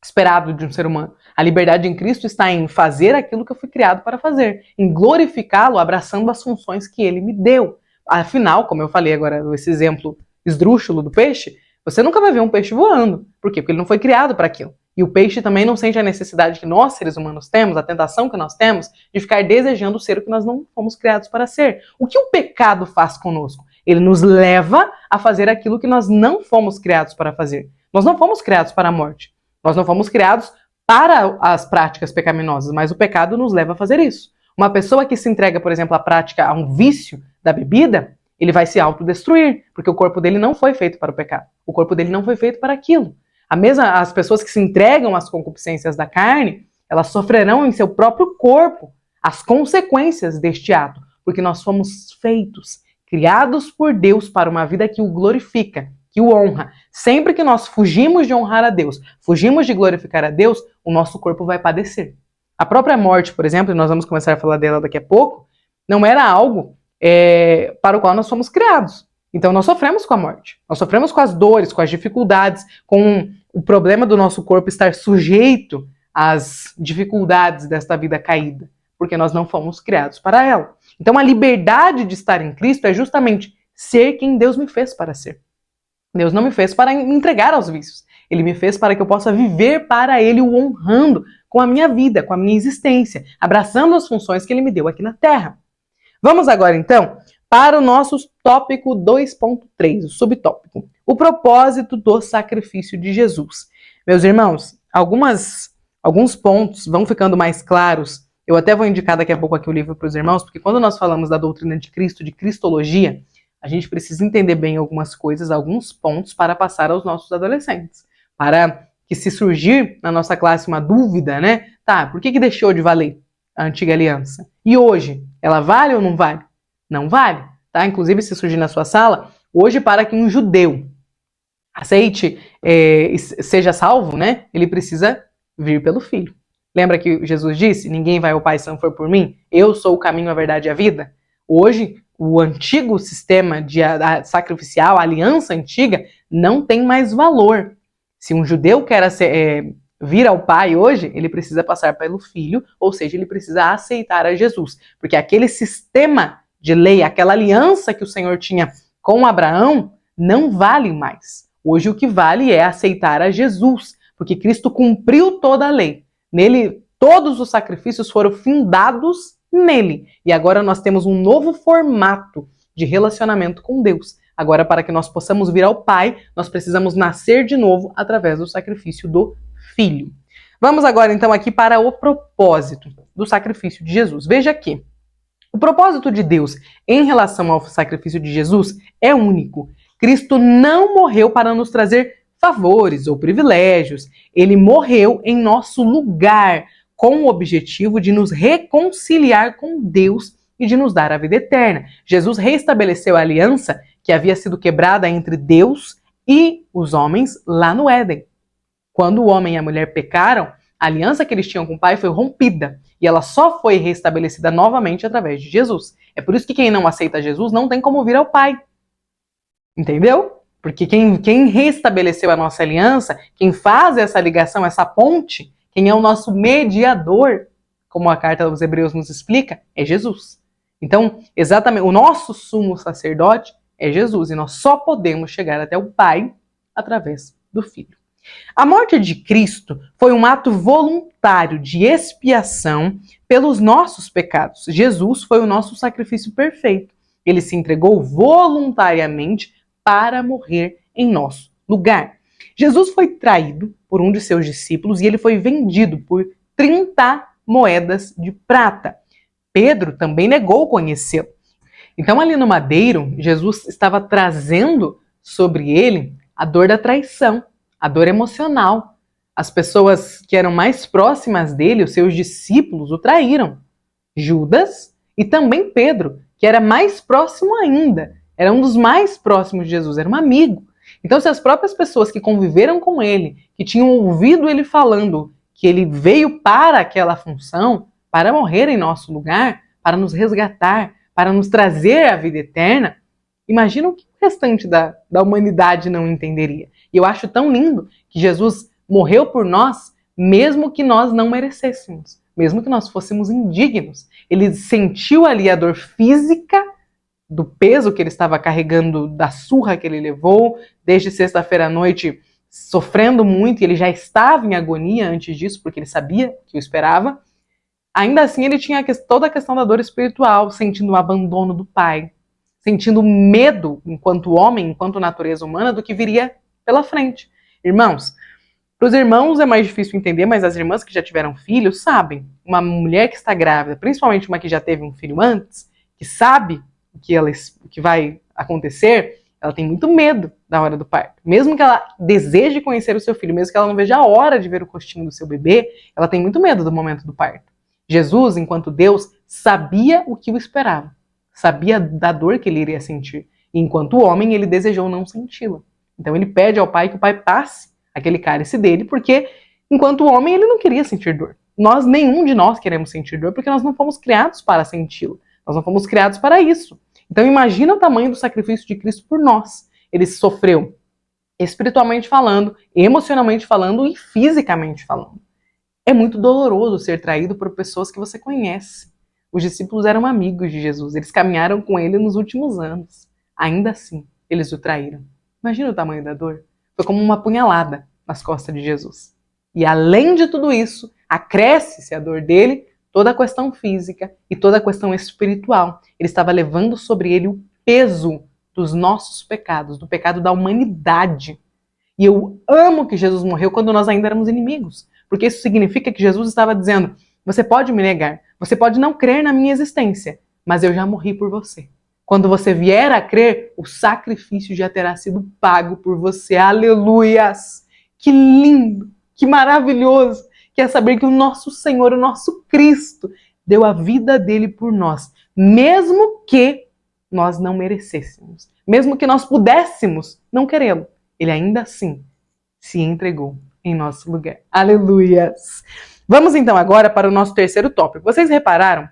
esperado de um ser humano. A liberdade em Cristo está em fazer aquilo que eu fui criado para fazer, em glorificá-lo, abraçando as funções que Ele me deu. Afinal, como eu falei agora, esse exemplo esdrúxulo do peixe, você nunca vai ver um peixe voando. Por quê? Porque ele não foi criado para aquilo. E o peixe também não sente a necessidade que nós, seres humanos, temos, a tentação que nós temos, de ficar desejando ser o que nós não fomos criados para ser. O que o pecado faz conosco? Ele nos leva a fazer aquilo que nós não fomos criados para fazer. Nós não fomos criados para a morte. Nós não fomos criados para as práticas pecaminosas, mas o pecado nos leva a fazer isso. Uma pessoa que se entrega, por exemplo, à prática, a um vício da bebida, ele vai se autodestruir, porque o corpo dele não foi feito para o pecado. O corpo dele não foi feito para aquilo. As pessoas que se entregam às concupiscências da carne, elas sofrerão em seu próprio corpo as consequências deste ato, porque nós fomos feitos, criados por Deus para uma vida que o glorifica, que o honra. Sempre que nós fugimos de honrar a Deus, fugimos de glorificar a Deus, o nosso corpo vai padecer. A própria morte, por exemplo, e nós vamos começar a falar dela daqui a pouco, não era algo para o qual nós fomos criados. Então nós sofremos com a morte, nós sofremos com as dores, com as dificuldades, com o problema do nosso corpo estar sujeito às dificuldades desta vida caída, porque nós não fomos criados para ela. Então a liberdade de estar em Cristo é justamente ser quem Deus me fez para ser. Deus não me fez para me entregar aos vícios. Ele me fez para que eu possa viver para Ele, o honrando com a minha vida, com a minha existência, abraçando as funções que Ele me deu aqui na Terra. Vamos agora, então, para o nosso tópico 2.3, o subtópico. O propósito do sacrifício de Jesus. Meus irmãos, alguns pontos vão ficando mais claros. Eu até vou indicar daqui a pouco aqui o livro para os irmãos, porque quando nós falamos da doutrina de Cristo, de cristologia, a gente precisa entender bem algumas coisas, alguns pontos para passar aos nossos adolescentes. Para que se surgir na nossa classe uma dúvida, né? Tá, por que deixou de valer a antiga aliança? E hoje, ela vale ou não vale? Não vale, tá? Inclusive, se surgir na sua sala, hoje para que um judeu aceite, seja salvo, né? Ele precisa vir pelo Filho. Lembra que Jesus disse, ninguém vai ao Pai se não for por mim? Eu sou o caminho, a verdade e a vida. Hoje, o antigo sistema sacrificial, a aliança antiga, não tem mais valor. Se um judeu quer vir ao Pai hoje, ele precisa passar pelo Filho, ou seja, ele precisa aceitar a Jesus. Porque aquele sistema de lei, aquela aliança que o Senhor tinha com Abraão, não vale mais. Hoje o que vale é aceitar a Jesus, porque Cristo cumpriu toda a lei. Nele, todos os sacrifícios foram findados nele. E agora nós temos um novo formato de relacionamento com Deus. Agora, para que nós possamos vir ao Pai, nós precisamos nascer de novo através do sacrifício do Filho. Vamos agora, então, aqui para o propósito do sacrifício de Jesus. Veja aqui. O propósito de Deus em relação ao sacrifício de Jesus é único. Cristo não morreu para nos trazer favores ou privilégios. Ele morreu em nosso lugar, com o objetivo de nos reconciliar com Deus e de nos dar a vida eterna. Jesus restabeleceu a aliança que havia sido quebrada entre Deus e os homens lá no Éden. Quando o homem e a mulher pecaram, a aliança que eles tinham com o Pai foi rompida e ela só foi restabelecida novamente através de Jesus. É por isso que quem não aceita Jesus não tem como vir ao Pai. Entendeu? Porque quem restabeleceu a nossa aliança, quem faz essa ligação, essa ponte, quem é o nosso mediador, como a carta aos Hebreus nos explica, é Jesus. Então, exatamente, o nosso sumo sacerdote é Jesus e nós só podemos chegar até o Pai através do Filho. A morte de Cristo foi um ato voluntário de expiação pelos nossos pecados. Jesus foi o nosso sacrifício perfeito. Ele se entregou voluntariamente para morrer em nosso lugar. Jesus foi traído por um de seus discípulos e ele foi vendido por 30 moedas de prata. Pedro também negou conhecê-lo. Então, ali no madeiro, Jesus estava trazendo sobre ele a dor da traição, a dor emocional. As pessoas que eram mais próximas dele, os seus discípulos, o traíram. Judas e também Pedro, que era mais próximo ainda, era um dos mais próximos de Jesus, era um amigo. Então, se as próprias pessoas que conviveram com ele, que tinham ouvido ele falando que ele veio para aquela função, para morrer em nosso lugar, para nos resgatar, para nos trazer a vida eterna, imagina o que o restante da humanidade não entenderia. E eu acho tão lindo que Jesus morreu por nós, mesmo que nós não merecêssemos, mesmo que nós fôssemos indignos. Ele sentiu ali a dor física do peso que ele estava carregando, da surra que ele levou, desde sexta-feira à noite, sofrendo muito, e ele já estava em agonia antes disso, porque ele sabia que o esperava. Ainda assim, ele tinha toda a questão da dor espiritual, sentindo o abandono do pai, sentindo medo, enquanto homem, enquanto natureza humana, do que viria pela frente. Irmãos, para os irmãos é mais difícil entender, mas as irmãs que já tiveram filhos sabem. Uma mulher que está grávida, principalmente uma que já teve um filho antes, que sabe o que vai acontecer, ela tem muito medo da hora do parto. Mesmo que ela deseje conhecer o seu filho, mesmo que ela não veja a hora de ver o rostinho do seu bebê, ela tem muito medo do momento do parto. Jesus, enquanto Deus, sabia o que o esperava. Sabia da dor que ele iria sentir. E enquanto homem, ele desejou não senti-la. Então ele pede ao pai que o pai passe aquele cálice dele, porque enquanto homem ele não queria sentir dor. Nenhum de nós queremos sentir dor, porque nós não fomos criados para senti-la. Nós não fomos criados para isso. Então imagina o tamanho do sacrifício de Cristo por nós. Ele sofreu espiritualmente falando, emocionalmente falando e fisicamente falando. É muito doloroso ser traído por pessoas que você conhece. Os discípulos eram amigos de Jesus, eles caminharam com ele nos últimos anos. Ainda assim, eles o traíram. Imagina o tamanho da dor. Foi como uma punhalada nas costas de Jesus. E além de tudo isso, acresce-se a dor dele, toda a questão física e toda a questão espiritual. Ele estava levando sobre ele o peso dos nossos pecados, do pecado da humanidade. E eu amo que Jesus morreu quando nós ainda éramos inimigos. Porque isso significa que Jesus estava dizendo, você pode me negar, você pode não crer na minha existência, mas eu já morri por você. Quando você vier a crer, o sacrifício já terá sido pago por você. Aleluias! Que lindo, que maravilhoso, que é saber que o nosso Senhor, o nosso Cristo, deu a vida dele por nós, mesmo que nós não merecêssemos, mesmo que nós pudéssemos não querê-lo, ele ainda assim se entregou em nosso lugar. Aleluias! Vamos então agora para o nosso terceiro tópico. Vocês repararam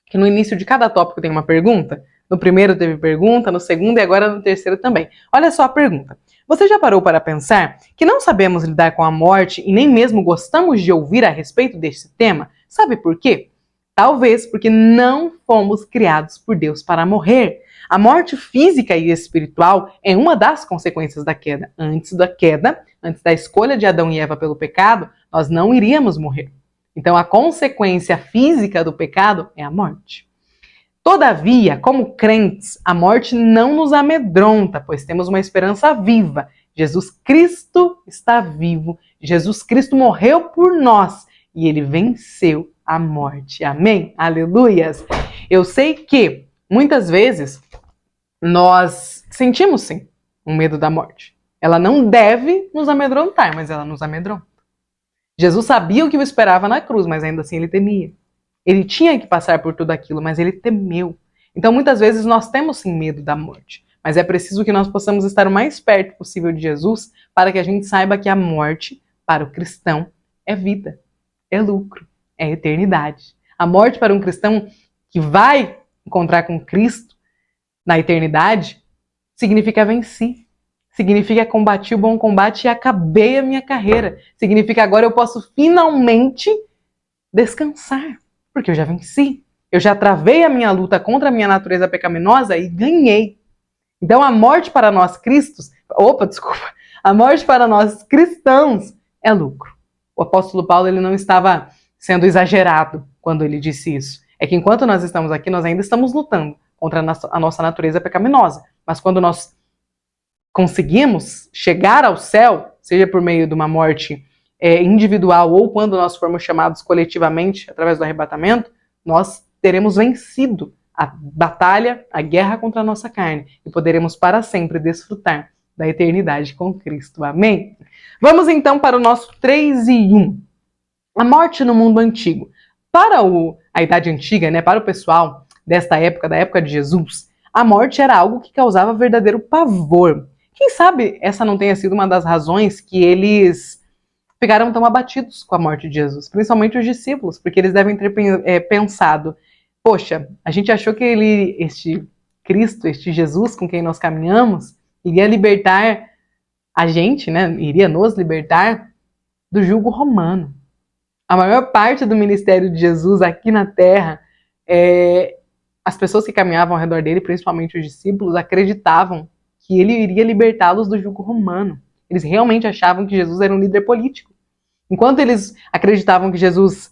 que no início de cada tópico tem uma pergunta? No primeiro teve pergunta, no segundo e agora no terceiro também. Olha só a pergunta. Você já parou para pensar que não sabemos lidar com a morte e nem mesmo gostamos de ouvir a respeito desse tema? Sabe por quê? Talvez porque não fomos criados por Deus para morrer. A morte física e espiritual é uma das consequências da queda. Antes da escolha de Adão e Eva pelo pecado, nós não iríamos morrer. Então a consequência física do pecado é a morte. Todavia, como crentes, a morte não nos amedronta, pois temos uma esperança viva. Jesus Cristo está vivo, Jesus Cristo morreu por nós e ele venceu a morte. Amém? Aleluias! Eu sei que muitas vezes nós sentimos sim um medo da morte. Ela não deve nos amedrontar, mas ela nos amedronta. Jesus sabia o que o esperava na cruz, mas ainda assim ele temia. Ele tinha que passar por tudo aquilo, mas ele temeu. Então muitas vezes nós temos sim medo da morte, mas é preciso que nós possamos estar o mais perto possível de Jesus para que a gente saiba que a morte, para o cristão, é vida, é lucro, é eternidade. A morte para um cristão que vai encontrar com Cristo na eternidade significa venci. Significa combati o bom combate e acabei a minha carreira. Significa agora eu posso finalmente descansar, porque eu já venci. Eu já travei a minha luta contra a minha natureza pecaminosa e ganhei. Então a morte para nós a morte para nós cristãos é lucro. O apóstolo Paulo ele não estava sendo exagerado quando ele disse isso. É que enquanto nós estamos aqui, nós ainda estamos lutando contra a nossa natureza pecaminosa. Mas quando nós conseguimos chegar ao céu, seja por meio de uma morte individual ou quando nós formos chamados coletivamente através do arrebatamento, nós teremos vencido a batalha, a guerra contra a nossa carne e poderemos para sempre desfrutar da eternidade com Cristo. Amém? Vamos então para o nosso 3 e 1. A morte no mundo antigo. Para a Idade Antiga, né, para o pessoal desta época, da época de Jesus, a morte era algo que causava verdadeiro pavor. Quem sabe essa não tenha sido uma das razões que eles ficaram tão abatidos com a morte de Jesus, principalmente os discípulos, porque eles devem ter pensado, poxa, a gente achou que este Cristo, este Jesus com quem nós caminhamos, iria libertar a gente, né, iria nos libertar do jugo romano. A maior parte do ministério de Jesus aqui na Terra, as pessoas que caminhavam ao redor dele, principalmente os discípulos, acreditavam que ele iria libertá-los do jugo romano. Eles realmente achavam que Jesus era um líder político. Enquanto eles acreditavam que Jesus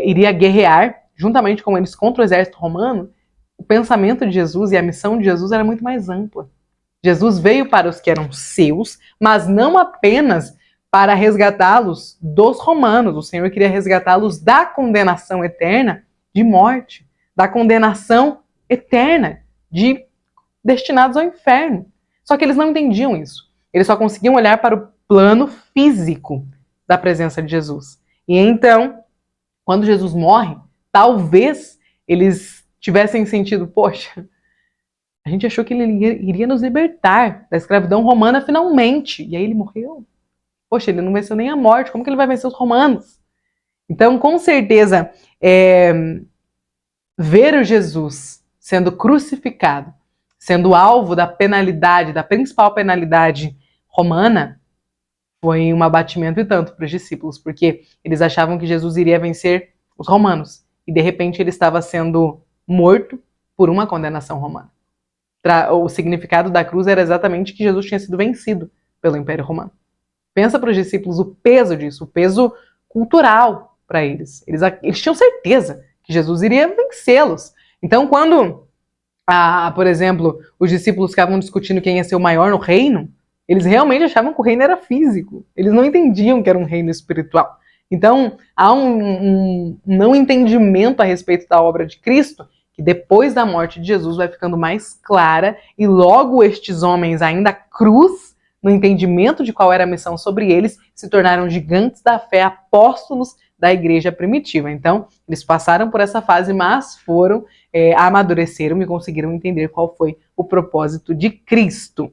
iria guerrear, juntamente com eles, contra o exército romano, o pensamento de Jesus e a missão de Jesus era muito mais ampla. Jesus veio para os que eram seus, mas não apenas para resgatá-los dos romanos. O Senhor queria resgatá-los da condenação eterna de morte, da condenação eterna de destinados ao inferno. Só que eles não entendiam isso. Eles só conseguiam olhar para o plano físico da presença de Jesus. E então, quando Jesus morre, talvez eles tivessem sentido, poxa, a gente achou que ele iria nos libertar da escravidão romana finalmente. E aí ele morreu. Poxa, ele não venceu nem a morte, como que ele vai vencer os romanos? Então, com certeza, ver o Jesus sendo crucificado, sendo alvo da penalidade, da principal penalidade romana, foi um abatimento e tanto para os discípulos, porque eles achavam que Jesus iria vencer os romanos, e de repente ele estava sendo morto por uma condenação romana. O significado da cruz era exatamente que Jesus tinha sido vencido pelo Império Romano. Pensa para os discípulos o peso disso, o peso cultural para eles. Eles tinham certeza que Jesus iria vencê-los. Então, quando, por exemplo, os discípulos ficavam discutindo quem ia ser o maior no reino, eles realmente achavam que o reino era físico. Eles não entendiam que era um reino espiritual. Então, há um não entendimento a respeito da obra de Cristo, que depois da morte de Jesus vai ficando mais clara, e logo estes homens, ainda crus, no entendimento de qual era a missão sobre eles, se tornaram gigantes da fé, apóstolos da igreja primitiva. Então, eles passaram por essa fase, mas foram, amadureceram e conseguiram entender qual foi o propósito de Cristo.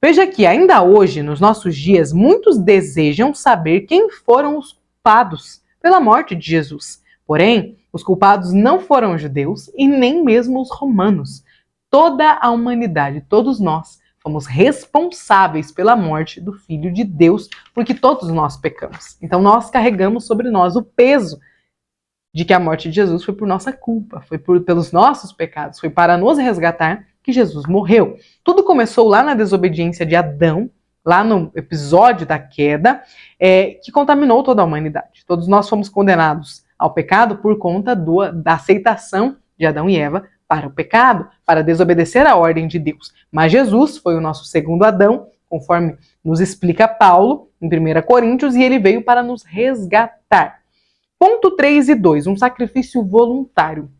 Veja que, ainda hoje, nos nossos dias, muitos desejam saber quem foram os culpados pela morte de Jesus. Porém, os culpados não foram os judeus e nem mesmo os romanos. Toda a humanidade, todos nós, fomos responsáveis pela morte do Filho de Deus, porque todos nós pecamos. Então nós carregamos sobre nós o peso de que a morte de Jesus foi por nossa culpa, foi pelos nossos pecados, foi para nos resgatar que Jesus morreu. Tudo começou lá na desobediência de Adão, lá no episódio da queda, que contaminou toda a humanidade. Todos nós fomos condenados ao pecado por conta da aceitação de Adão e Eva para o pecado, para desobedecer a ordem de Deus. Mas Jesus foi o nosso segundo Adão, conforme nos explica Paulo, em 1 Coríntios, e ele veio para nos resgatar. Ponto 3 e 2, um sacrifício voluntário.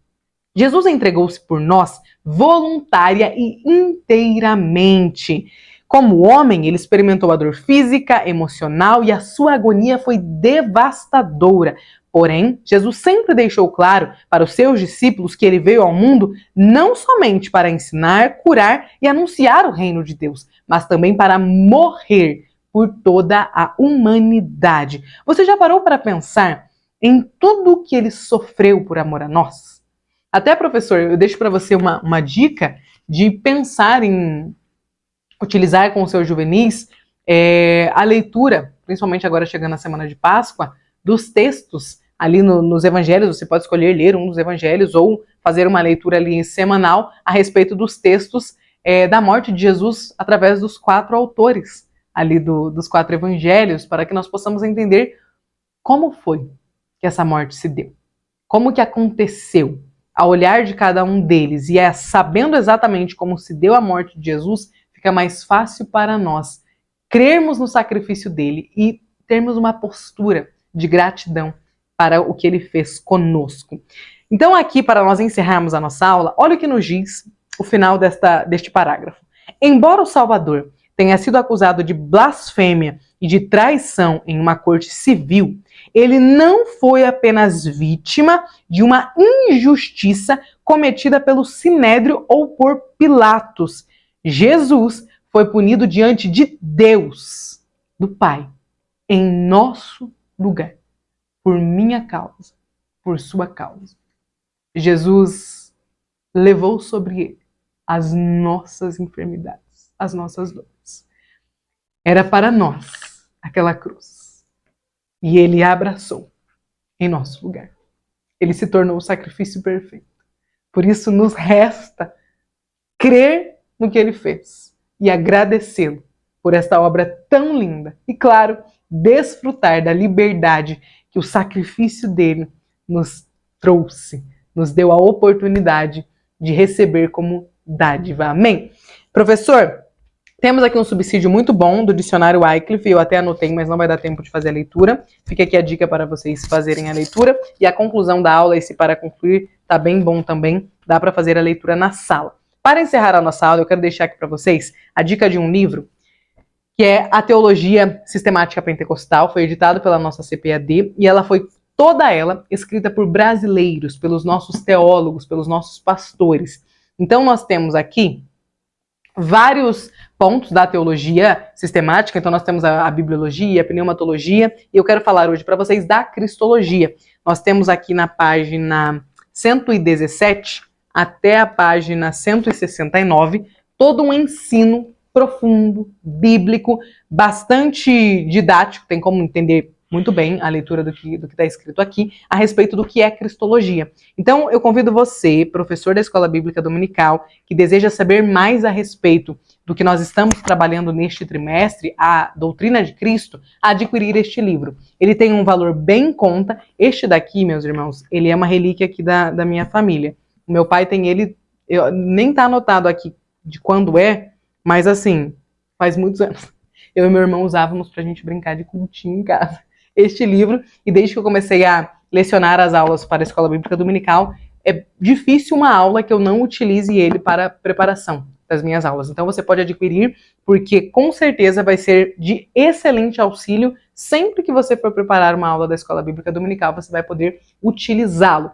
Jesus entregou-se por nós voluntária e inteiramente. Como homem, ele experimentou a dor física, emocional, e a sua agonia foi devastadora. Porém, Jesus sempre deixou claro para os seus discípulos que ele veio ao mundo não somente para ensinar, curar e anunciar o reino de Deus, mas também para morrer por toda a humanidade. Você já parou para pensar em tudo que ele sofreu por amor a nós? Até, professor, eu deixo para você uma dica de pensar em utilizar com os seus juvenis a leitura, principalmente agora chegando a semana de Páscoa, dos textos ali nos evangelhos. Você pode escolher ler um dos evangelhos ou fazer uma leitura ali semanal a respeito dos textos da morte de Jesus através dos 4 autores ali dos 4 evangelhos, para que nós possamos entender como foi que essa morte se deu, como que aconteceu, ao olhar de cada um deles e sabendo exatamente como se deu a morte de Jesus, fica mais fácil para nós crermos no sacrifício dele e termos uma postura de gratidão para o que ele fez conosco. Então aqui, para nós encerrarmos a nossa aula, olha o que nos diz o final deste parágrafo. Embora o Salvador tenha sido acusado de blasfêmia e de traição em uma corte civil, ele não foi apenas vítima de uma injustiça cometida pelo Sinédrio ou por Pilatos. Jesus foi punido diante de Deus, do Pai, em nosso lugar, por minha causa, por sua causa. Jesus levou sobre ele as nossas enfermidades, as nossas dores. Era para nós aquela cruz. E ele a abraçou em nosso lugar. Ele se tornou o sacrifício perfeito. Por isso nos resta crer no que ele fez e agradecê-lo por esta obra tão linda. E claro, desfrutar da liberdade que o sacrifício dele nos trouxe, nos deu a oportunidade de receber como dádiva. Amém? Professor, temos aqui um subsídio muito bom do dicionário Wycliffe, eu até anotei, mas não vai dar tempo de fazer a leitura. Fica aqui a dica para vocês fazerem a leitura. E a conclusão da aula, esse para concluir, tá bem bom também, dá para fazer a leitura na sala. Para encerrar a nossa aula, eu quero deixar aqui para vocês a dica de um livro, que é a Teologia Sistemática Pentecostal, foi editado pela nossa CPAD, e ela foi toda ela escrita por brasileiros, pelos nossos teólogos, pelos nossos pastores. Então nós temos aqui vários pontos da teologia sistemática, então nós temos a bibliologia, a pneumatologia, e eu quero falar hoje para vocês da cristologia. Nós temos aqui na página 117 até a página 169 todo um ensino profundo, bíblico, bastante didático, tem como entender muito bem a leitura do que está escrito aqui, a respeito do que é cristologia. Então, eu convido você, professor da Escola Bíblica Dominical, que deseja saber mais a respeito do que nós estamos trabalhando neste trimestre, a doutrina de Cristo, a adquirir este livro. Ele tem um valor bem em conta. Este daqui, meus irmãos, ele é uma relíquia aqui da minha família. O meu pai tem ele, nem está anotado aqui de quando é, mas assim, faz muitos anos. Eu e meu irmão usávamos pra gente brincar de cultinho em casa. Este livro, e desde que eu comecei a lecionar as aulas para a Escola Bíblica Dominical, é difícil uma aula que eu não utilize ele para preparação das minhas aulas. Então você pode adquirir, porque com certeza vai ser de excelente auxílio. Sempre que você for preparar uma aula da Escola Bíblica Dominical, você vai poder utilizá-lo.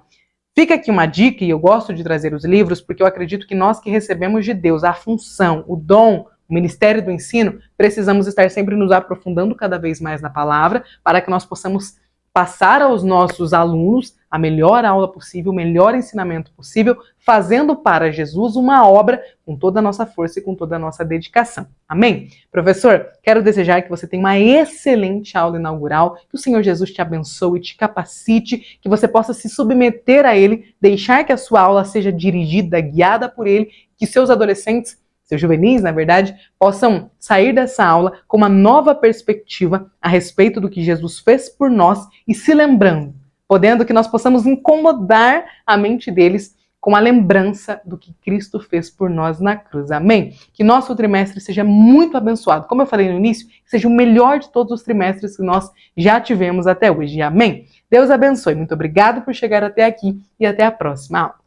Fica aqui uma dica, e eu gosto de trazer os livros, porque eu acredito que nós que recebemos de Deus a função, o dom, o ministério do ensino, precisamos estar sempre nos aprofundando cada vez mais na palavra, para que nós possamos passar aos nossos alunos a melhor aula possível, o melhor ensinamento possível, fazendo para Jesus uma obra com toda a nossa força e com toda a nossa dedicação. Amém? Professor, quero desejar que você tenha uma excelente aula inaugural, que o Senhor Jesus te abençoe, te capacite, que você possa se submeter a Ele, deixar que a sua aula seja dirigida, guiada por Ele, que seus adolescentes, seus juvenis, na verdade, possam sair dessa aula com uma nova perspectiva a respeito do que Jesus fez por nós e se lembrando, podendo que nós possamos incomodar a mente deles com a lembrança do que Cristo fez por nós na cruz. Amém? Que nosso trimestre seja muito abençoado. Como eu falei no início, que seja o melhor de todos os trimestres que nós já tivemos até hoje. Amém? Deus abençoe. Muito obrigado por chegar até aqui e até a próxima aula.